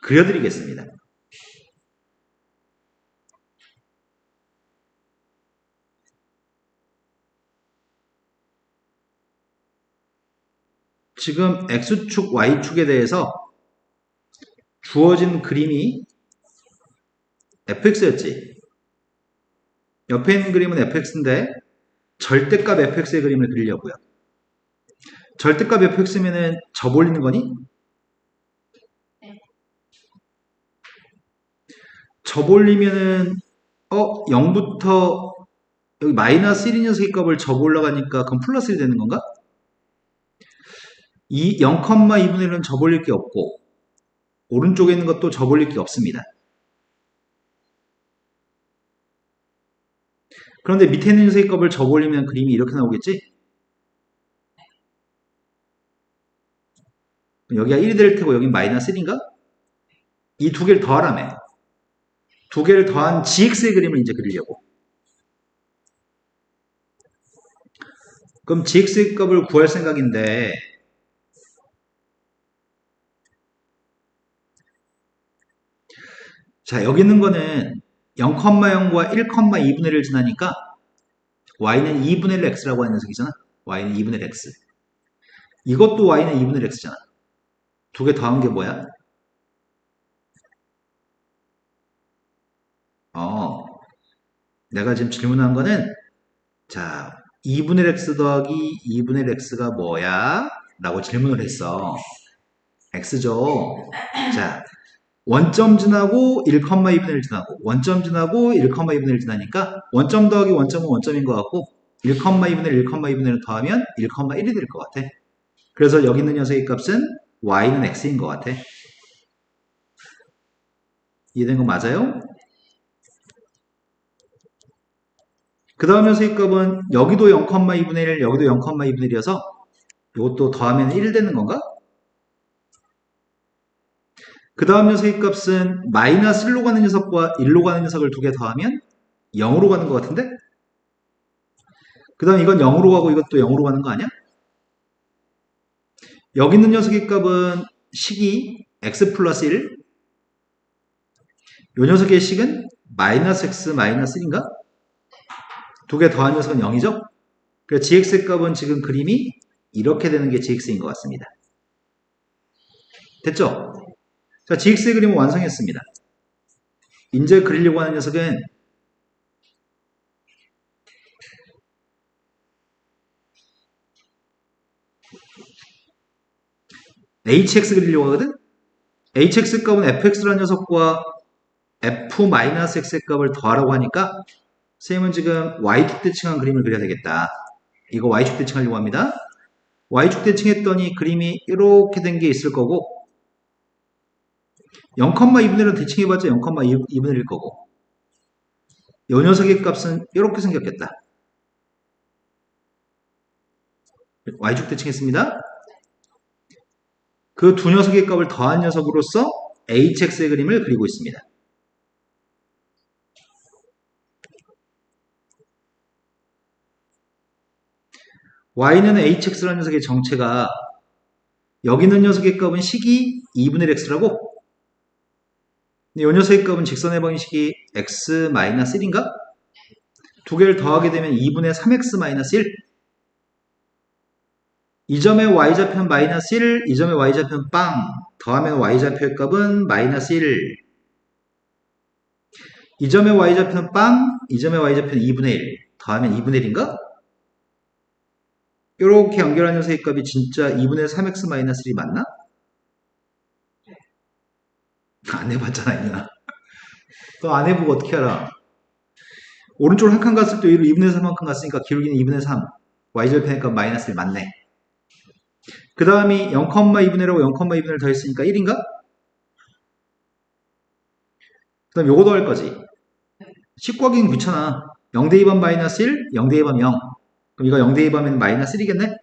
그려드리겠습니다. 지금 X축, Y축에 대해서 주어진 그림이 fx였지. 옆에 있는 그림은 fx인데 절대값 fx의 그림을 그리려고요. 절대값 fx면은 접올리는 거니? 네. 접올리면은 0부터 여기 마이너스 1인 녀석의 값을 접어 올라가니까 그럼 플러스 1이 되는 건가? 0,2분의 1은 접올릴 게 없고 오른쪽에 있는 것도 접올릴 게 없습니다. 그런데 밑에 있는 녀석의 값을 접올리면 그림이 이렇게 나오겠지? 여기가 1이 될 테고 여긴 마이너스 1인가? 이 두 개를 더하라며. 두 개를 더한 gx의 그림을 이제 그리려고. 그럼 gx의 값을 구할 생각인데 자, 여기 있는 거는 0,0과 1,2분의 1을 지나니까 y는 2분의 1 x라고 하는 녀석이잖아. y는 2분의 1 x. 이것도 y는 2분의 1 x잖아. 두 개 더한 게 뭐야? 내가 지금 질문한 거는 자, 2분의 1 x 더하기 2분의 1 x가 뭐야? 라고 질문을 했어. x죠. 자, 원점 지나고 1,2분의 1 지나고 원점 지나고 1,2분의 1 지나니까 원점 더하기 원점은 원점인 것 같고 1,2분의 1, 1,2분의 1을 더하면 1,1이 될 것 같아. 그래서 여기 있는 녀석의 값은 y는 x인 것 같아. 이해된 거 맞아요? 그 다음 녀석의 값은 여기도 0,2분의 1, 여기도 0,2분의 1이어서 이것도 더하면 1 되는 건가? 그 다음 녀석의 값은 마이너스 1로 가는 녀석과 1로 가는 녀석을 두 개 더하면 0으로 가는 것 같은데? 그 다음 이건 0으로 가고 이것도 0으로 가는 거 아니야? 여기 있는 녀석의 값은 식이 x 플러스 1. 이 녀석의 식은 마이너스 x 마이너스 1인가? 두 개 더한 녀석은 0이죠? 그래서 gx의 값은 지금 그림이 이렇게 되는 게 gx인 것 같습니다. 됐죠? 자, gx의 그림을 완성했습니다. 이제 그리려고 하는 녀석은 hx 그리려고 하거든? hx 값은 fx라는 녀석과 f-x의 값을 더하라고 하니까 선생님은 지금 y축 대칭한 그림을 그려야 되겠다. 이거 y축 대칭하려고 합니다. y축 대칭했더니 그림이 이렇게 된 게 있을 거고 0,2분의 1은 대칭해봤자 0,2분의 1일 거고 이 녀석의 값은 이렇게 생겼겠다. y축 대칭했습니다. 그 두 녀석의 값을 더한 녀석으로서 hx의 그림을 그리고 있습니다. y는 hx라는 녀석의 정체가 여기 있는 녀석의 값은 식이 2분의 1 x라고 이 녀석의 값은 직선의 방식이 x-1인가? 두 개를 더하게 되면 2분의 3x-1 이 점의 y좌표는 마이너스 1, 이 점의 y좌표는 빵 더하면 y좌표의 값은 마이너스 1 이 점의 y좌표는 빵, 이 점의 y좌표는 2분의 1 더하면 2분의 1인가? 이렇게 연결한 녀석의 값이 진짜 2분의 3x-1이 맞나? 안 해봤잖아, 이나. 너 안 해보고 어떻게 알아? 오른쪽으로 한 칸 갔을 때 위로 2분의 3만큼 갔으니까 기울기는 2분의 3. y절편의 값 마이너스 1 맞네. 그 다음이 0,2분의 1하고 0,2분의 1 더했으니까 1인가? 그 다음 요거 더할 거지. 10 곱하기는 귀찮아. 0대 2반 마이너스 1, 0대 2반 0. 그럼 이거 0대 2반면 마이너스 1이겠네?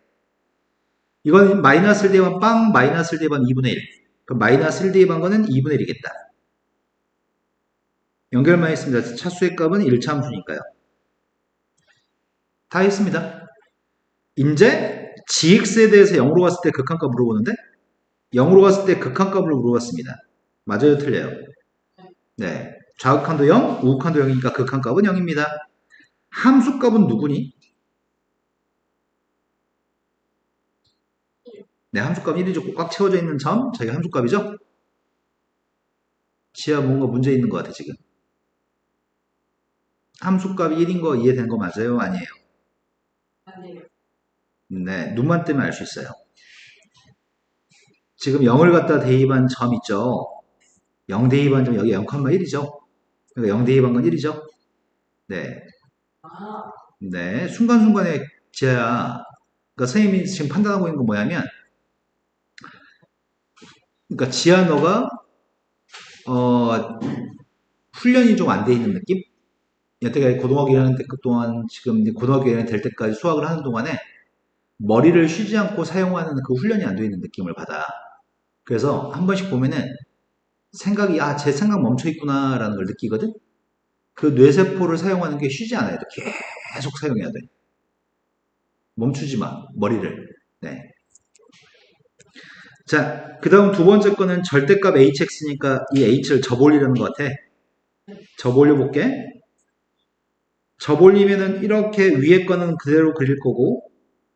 이건 마이너스 1 대반 빵, 마이너스 1 대반 2분의 1. 그럼 마이너스 1 대반 거는 2분의 1이겠다. 연결만 했습니다. 차수의 값은 1차 함수니까요. 다 했습니다. 이제 gx에 대해서 0으로 갔을 때 극한값 물어보는데 0으로 갔을 때 극한값을 물어봤습니다. 맞아요? 틀려요? 네. 좌극한도 0, 우극한도 0이니까 극한값은 0입니다. 함수값은 누구니? 네, 함수값 1이죠. 꽉 채워져 있는 점, 저희가 함수값이죠? 지하 뭔가 문제 있는 것 같아, 지금. 함수값이 1인 거 이해된 거 맞아요? 아니에요? 아니에요. 네, 눈만 뜨면 알 수 있어요. 지금 0을 갖다 대입한 점 있죠? 0 대입한 점 여기 0,1이죠? 그러니까 0 대입한 건 1이죠? 네. 아, 네, 순간순간에 지하야. 그러니까 선생님이 지금 판단하고 있는 건 뭐냐면 그러니까 지하 너가 훈련이 좀 안 돼 있는 느낌? 여태까지 고등학교 1학년 때 동안 지금 이제 고등학교 1학년 될 때까지 수학을 하는 동안에 머리를 쉬지 않고 사용하는 그 훈련이 안 돼 있는 느낌을 받아. 그래서 한 번씩 보면은 생각이 제 생각 멈춰 있구나라는 걸 느끼거든. 그 뇌세포를 사용하는 게 쉬지 않아야 돼. 계속 사용해야 돼. 멈추지 마. 머리를. 네. 자, 그 다음 두 번째 거는 절대값 hx니까 이 h를 접올리려는 것 같아. 접올려 볼게. 접올리면은 이렇게 위에 거는 그대로 그릴 거고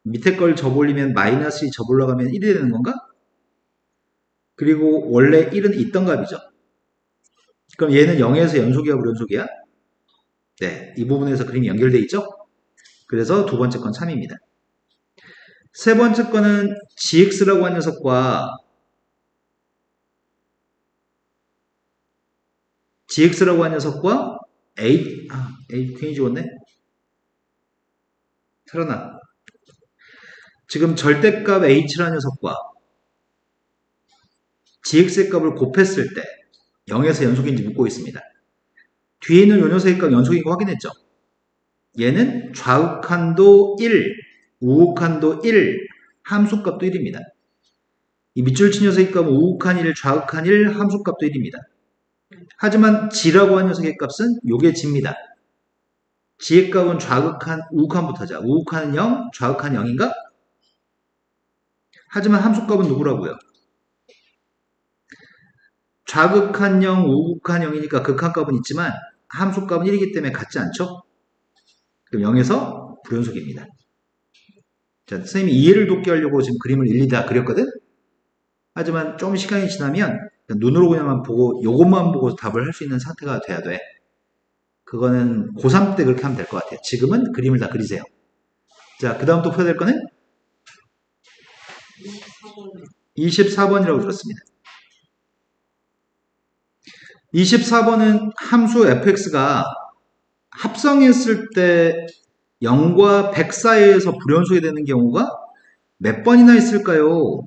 밑에 걸 접올리면 마이너스 2 접올라가면 1이 되는 건가? 그리고 원래 1은 있던 값이죠. 그럼 얘는 0에서 연속이야, 불연속이야? 네, 이 부분에서 그림이 연결돼 있죠? 그래서 두 번째 건 3입니다. 세 번째 거는 gx라고 하는 녀석과 a 괜히 지웠네? 살아나. 지금 절대값 h라는 녀석과 gx의 값을 곱했을 때 0에서 연속인지 묻고 있습니다. 뒤에 있는 요 녀석의 값 연속인 거 확인했죠? 얘는 좌우칸도 1, 우우칸도 1, 함수값도 1입니다. 이 밑줄 친 녀석의 값은 우우칸 1, 좌우칸 1, 함수값도 1입니다. 하지만 g라고 하는 녀석의 값은 요게 g입니다. g의 값은 좌우칸, 우우칸부터자. 우우칸은 0, 좌우칸 0인가? 하지만 함수값은 누구라고요? 좌극한 0, 우극한 0이니까 극한값은 있지만 함수값은 1이기 때문에 같지 않죠? 그럼 0에서 불연속입니다. 자, 선생님이 이해를 돕게 하려고 지금 그림을 일일이 다 그렸거든? 하지만 좀 시간이 지나면 눈으로 그냥만 보고 요것만 보고 답을 할 수 있는 상태가 돼야 돼. 그거는 고3 때 그렇게 하면 될 것 같아요. 지금은 그림을 다 그리세요. 자, 그 다음 또 풀어야 될 거는 24번이라고 들었습니다. 24번은 함수 fx가 합성했을 때 0과 100 사이에서 불연속이 되는 경우가 몇 번이나 있을까요?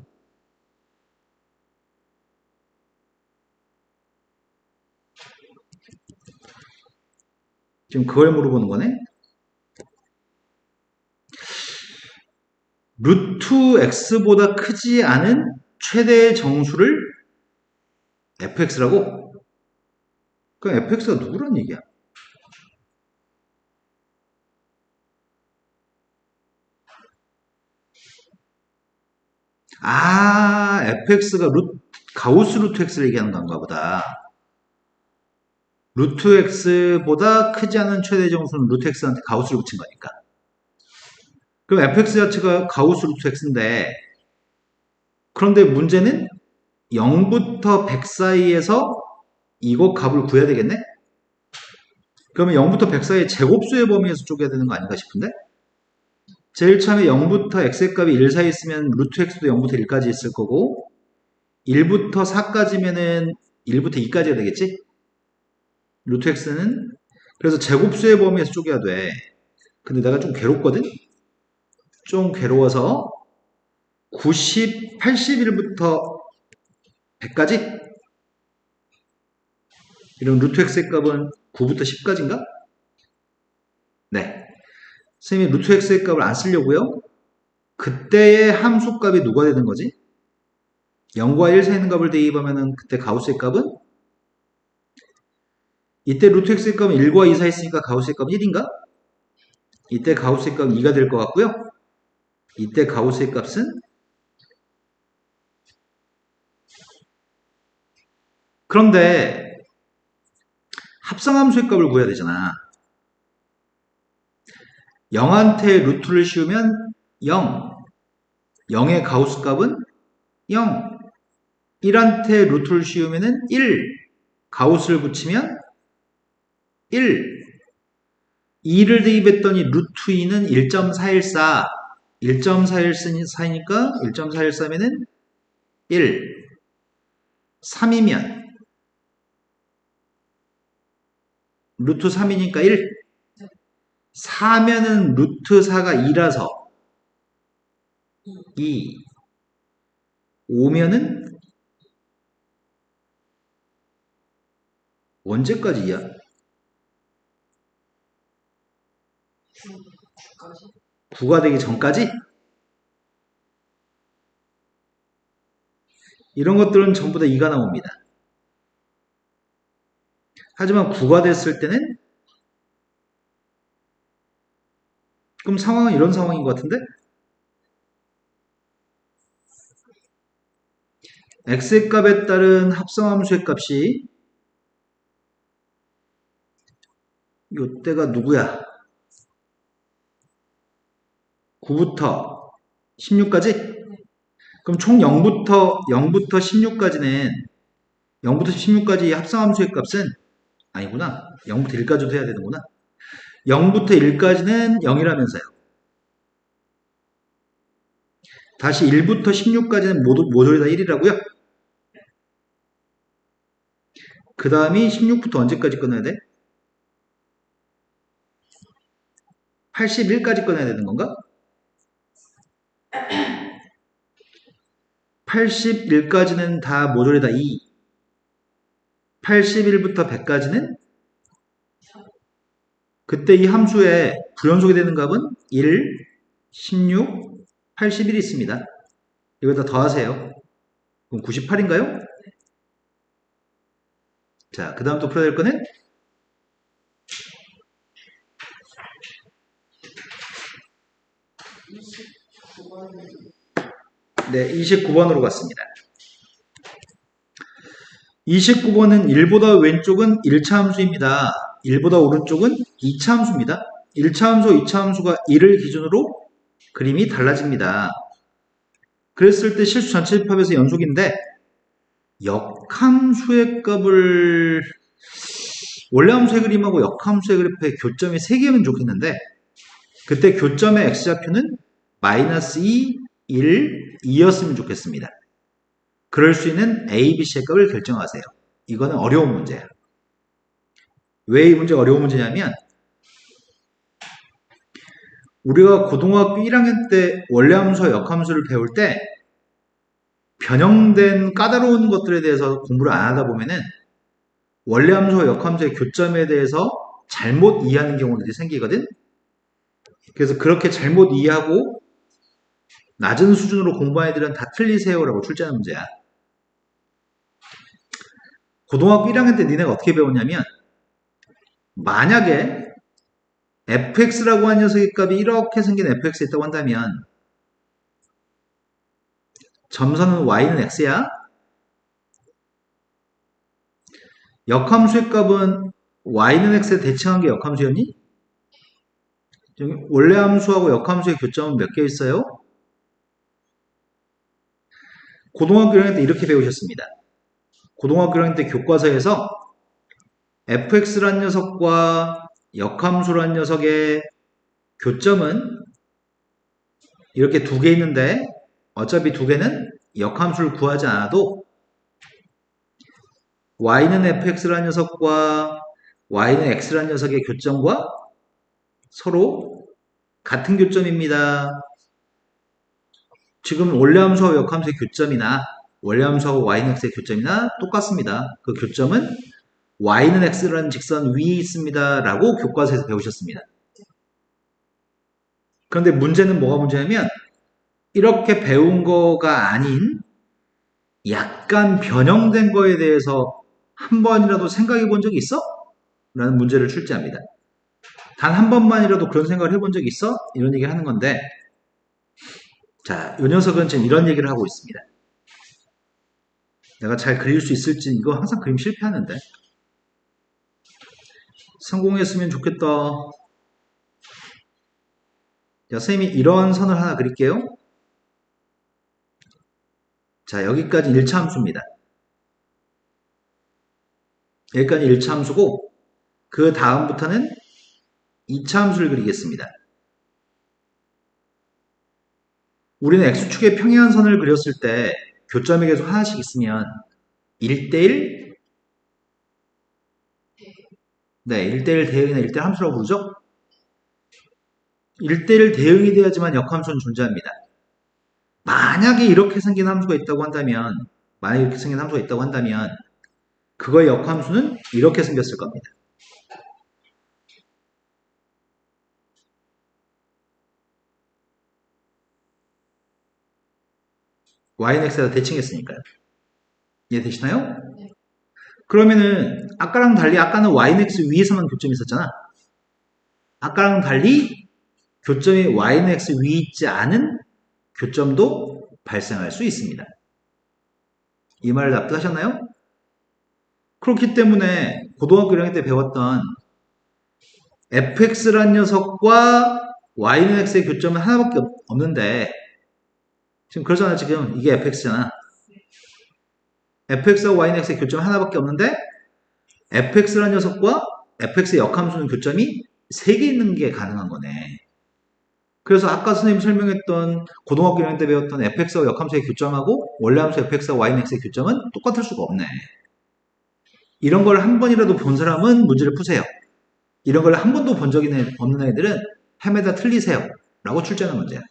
지금 그걸 물어보는 거네. 루트 x보다 크지 않은 최대의 정수를 fx라고? 그럼 fx가 누구란 얘기야? 아, fx가 가우스 루트 x를 얘기하는 건가 보다. 루트 x보다 크지 않은 최대 정수는 루트 x한테 가우스를 붙인 거니까. 그럼 fx 자체가 가우스 루트 x인데, 그런데 문제는 0부터 100 사이에서 이거 값을 구해야 되겠네? 그러면 0부터 100 사이의 제곱수의 범위에서 쪼개야 되는 거 아닌가 싶은데? 제일 처음에 0부터 x의 값이 1 사이에 있으면 루트 x도 0부터 1까지 있을 거고 1부터 4까지면은 1부터 2까지가 되겠지? 루트 x는 그래서 제곱수의 범위에서 쪼개야 돼. 근데 내가 좀 괴롭거든? 좀 괴로워서 90, 81부터 100까지? 이런 루트 x의 값은 9부터 10까지인가? 네. 선생님이 루트 x의 값을 안 쓰려고요. 그때의 함수 값이 누가 되는 거지? 0과 1 사이 있는 값을 대입하면은 그때 가우스의 값은? 이때 루트 x의 값은 1과 2 사이 있으니까 가우스의 값은 1인가? 이때 가우스의 값은 2가 될 것 같고요. 이때 가우스의 값은? 그런데 합성함수의 값을 구해야 되잖아. 0한테 루트를 씌우면 0. 0의 가우스 값은 0. 1한테 루트를 씌우면 1. 가우스를 붙이면 1. 2를 대입했더니 루트 2는 1.414. 1.414니까 1.414면은 1. 3이면 루트 3이니까 1. 4면은 루트 4가 2라서 2. 5면은 언제까지 2야? 9가 되기 전까지? 이런 것들은 전부 다 2가 나옵니다. 하지만 9가 됐을 때는 그럼 상황은 이런 상황인 것 같은데? x의 값에 따른 합성함수의 값이 이때가 누구야? 9부터 16까지? 그럼 총 0부터 16까지 합성함수의 값은 아니구나. 0부터 1까지도 해야 되는구나. 0부터 1까지는 0이라면서요. 다시 1부터 16까지는 모조리 다 1이라고요? 그 다음이 16부터 언제까지 끊어야 돼? 81까지 끊어야 되는 건가? 81까지는 다 모조리 다 2. 81부터 100까지는 그때 이 함수에 부연속이 되는 값은 1, 16, 81이 있습니다. 이거 다 더하세요. 그럼 98인가요? 자, 그 다음 또 풀어야 될 거는 네, 29번으로 갔습니다. 29번은 1보다 왼쪽은 1차 함수입니다. 1보다 오른쪽은 2차 함수입니다. 1차 함수와 2차 함수가 1을 기준으로 그림이 달라집니다. 그랬을 때 실수 전체 집합에서 연속인데 역함수의 값을 원래 함수의 그림하고 역함수의 그래프의 교점이 3개면 좋겠는데 그때 교점의 x좌표는 -2, 1, 2였으면 좋겠습니다. 그럴 수 있는 A, B, C의 값을 결정하세요. 이거는 어려운 문제야. 왜 이 문제가 어려운 문제냐면 우리가 고등학교 1학년 때 원래 함수와 역함수를 배울 때 변형된 까다로운 것들에 대해서 공부를 안 하다 보면은 원래 함수와 역함수의 교점에 대해서 잘못 이해하는 경우들이 생기거든. 그래서 그렇게 잘못 이해하고 낮은 수준으로 공부한 애들은 다 틀리세요라고 출제하는 문제야. 고등학교 1학년 때 니네가 어떻게 배웠냐면 만약에 fx라고 하는 녀석의 값이 이렇게 생긴 fx가 있다고 한다면 점선은 y는 x야. 역함수의 값은 y는 x에 대칭한 게 역함수였니? 원래 함수하고 역함수의 교점은 몇 개 있어요? 고등학교 1학년 때 이렇게 배우셨습니다. 고등학교 1학년 때 교과서에서 fx란 녀석과 역함수란 녀석의 교점은 이렇게 두 개 있는데 어차피 두 개는 역함수를 구하지 않아도 y는 fx란 녀석과 y는 x란 녀석의 교점과 서로 같은 교점입니다. 지금 원래 함수와 역함수의 교점이나 원래 함수하고 y는 x의 교점이나 똑같습니다. 그 교점은 y는 x라는 직선 위에 있습니다. 라고 교과서에서 배우셨습니다. 그런데 문제는 뭐가 문제냐면 이렇게 배운 거가 아닌 약간 변형된 거에 대해서 한 번이라도 생각해 본 적이 있어? 라는 문제를 출제합니다. 단 한 번만이라도 그런 생각을 해본 적이 있어? 이런 얘기를 하는 건데 자, 이 녀석은 지금 이런 얘기를 하고 있습니다. 내가 잘 그릴 수 있을지 이거 항상 그림 실패하는데 성공했으면 좋겠다. 자, 선생님이 이런 선을 하나 그릴게요. 자, 여기까지 1차 함수입니다. 여기까지 1차 함수고 그 다음부터는 2차 함수를 그리겠습니다. 우리는 x축의 평행한 선을 그렸을 때 교점이 계속 하나씩 있으면 1대1 네, 1대1 대응이나 1대1 함수라고 부르죠? 1대1 대응이 돼야지만 역함수는 존재합니다. 만약에 이렇게 생긴 함수가 있다고 한다면 그거의 역함수는 이렇게 생겼을 겁니다. y는 x에다 대칭했으니까요. 이해되시나요? 네. 그러면은 아까랑 달리 아까는 y는 x 위에서만 교점이 있었잖아. 아까랑 달리 교점이 y는 x 위에 있지 않은 교점도 발생할 수 있습니다. 이 말을 납득하셨나요? 그렇기 때문에 고등학교 1학년 때 배웠던 fx란 녀석과 y는 x의 교점은 하나밖에 없는데 지금 그러잖아. 지금 이게 fx잖아. fx와 y는 x의 교점 하나밖에 없는데 fx라는 녀석과 fx의 역함수는 교점이 3개 있는 게 가능한 거네. 그래서 아까 선생님이 설명했던 고등학교 1학년 때 배웠던 fx와 역함수의 교점하고 원래 함수 fx와 y는 x의 교점은 똑같을 수가 없네. 이런 걸 한 번이라도 본 사람은 문제를 푸세요. 이런 걸 한 번도 본 적이 없는 애들은 헤매다 틀리세요. 라고 출제하는 문제야.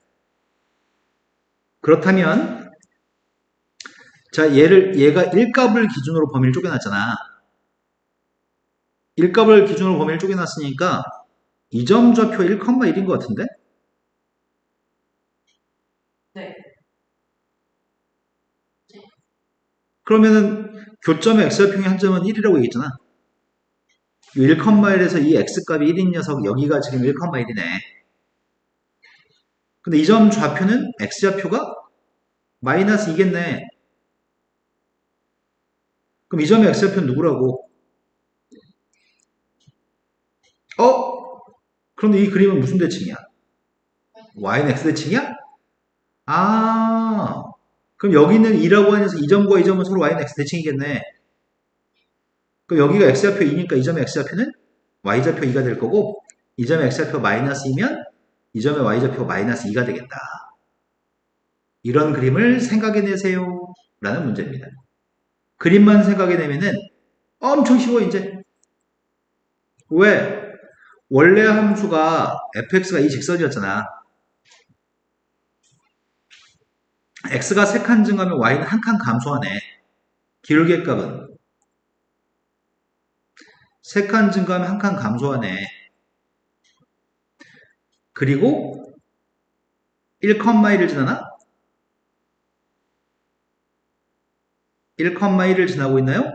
그렇다면 자 얘가 1값을 기준으로 범위를 쪼개놨잖아. 1값을 기준으로 범위를 쪼개놨으니까 이 점 좌표 1,1인 것 같은데? 네. 그러면은 교점의 x좌표의 한 점은 1이라고 얘기했잖아. 1,1에서 이 x값이 1인 녀석 여기가 지금 1,1이네. 근데 이 점 좌표는 x좌표가 마이너스 2겠네. 그럼 이 점의 x좌표는 누구라고? 그런데 이 그림은 무슨 대칭이야? y는 x 대칭이야? 아, 그럼 여기는 2라고 하면서 이 점과 이 점은 서로 y는 x 대칭이겠네. 그럼 여기가 x좌표 2니까 이 점의 x좌표는 y좌표 2가 될 거고 이 점의 x좌표 마이너스 2면 이 점의 y좌표 마이너스 2가 되겠다. 이런 그림을 생각해내세요. 라는 문제입니다. 그림만 생각해내면은 엄청 쉬워 이제. 왜? 원래 함수가 fx가 이 직선이었잖아. x가 3칸 증가하면 y는 1칸 감소하네. 기울기의 값은 3칸 증가하면 1칸 감소하네. 그리고 1,1을 지나나? 1,1을 지나고 있나요?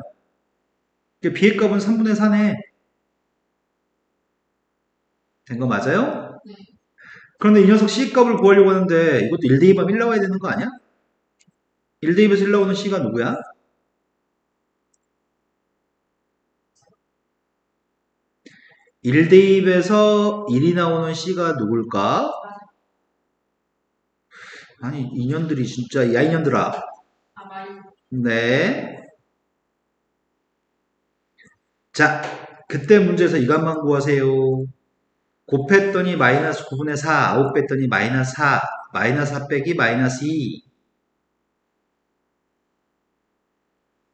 b의 값은 3분의 4네. 된 거 맞아요? 네. 그런데 이 녀석 c값을 구하려고 하는데 이것도 1 대입하면 1 나와야 되는 거 아니야? 1 대입에서 1 나오는 c가 누구야? (1 대입에서 1이 나오는 c가 누굴까? 아니 이년들이 진짜 야 이년들아. 아마이. 네. 자 그때 문제에서 이것만 구하세요. 곱했더니 마이너스 9분의 4, 아웃 뺐더니 마이너스 4, 마이너스 4 빼기 마이너스 2.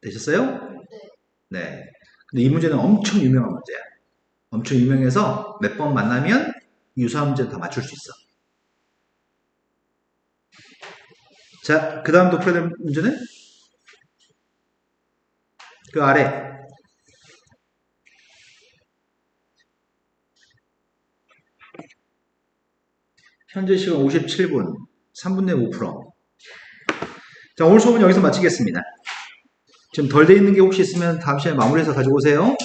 되셨어요? 네. 근데 이 문제는 엄청 유명한 문제야. 엄청 유명해서 몇 번 만나면 유사한 문제는 다 맞출 수 있어. 자, 그 다음 또 풀어야 될 문제는 그 아래. 현재 시간 57분, 3분의 5 풀어. 자, 오늘 수업은 여기서 마치겠습니다. 지금 덜 돼 있는 게 혹시 있으면 다음 시간에 마무리해서 가져오세요.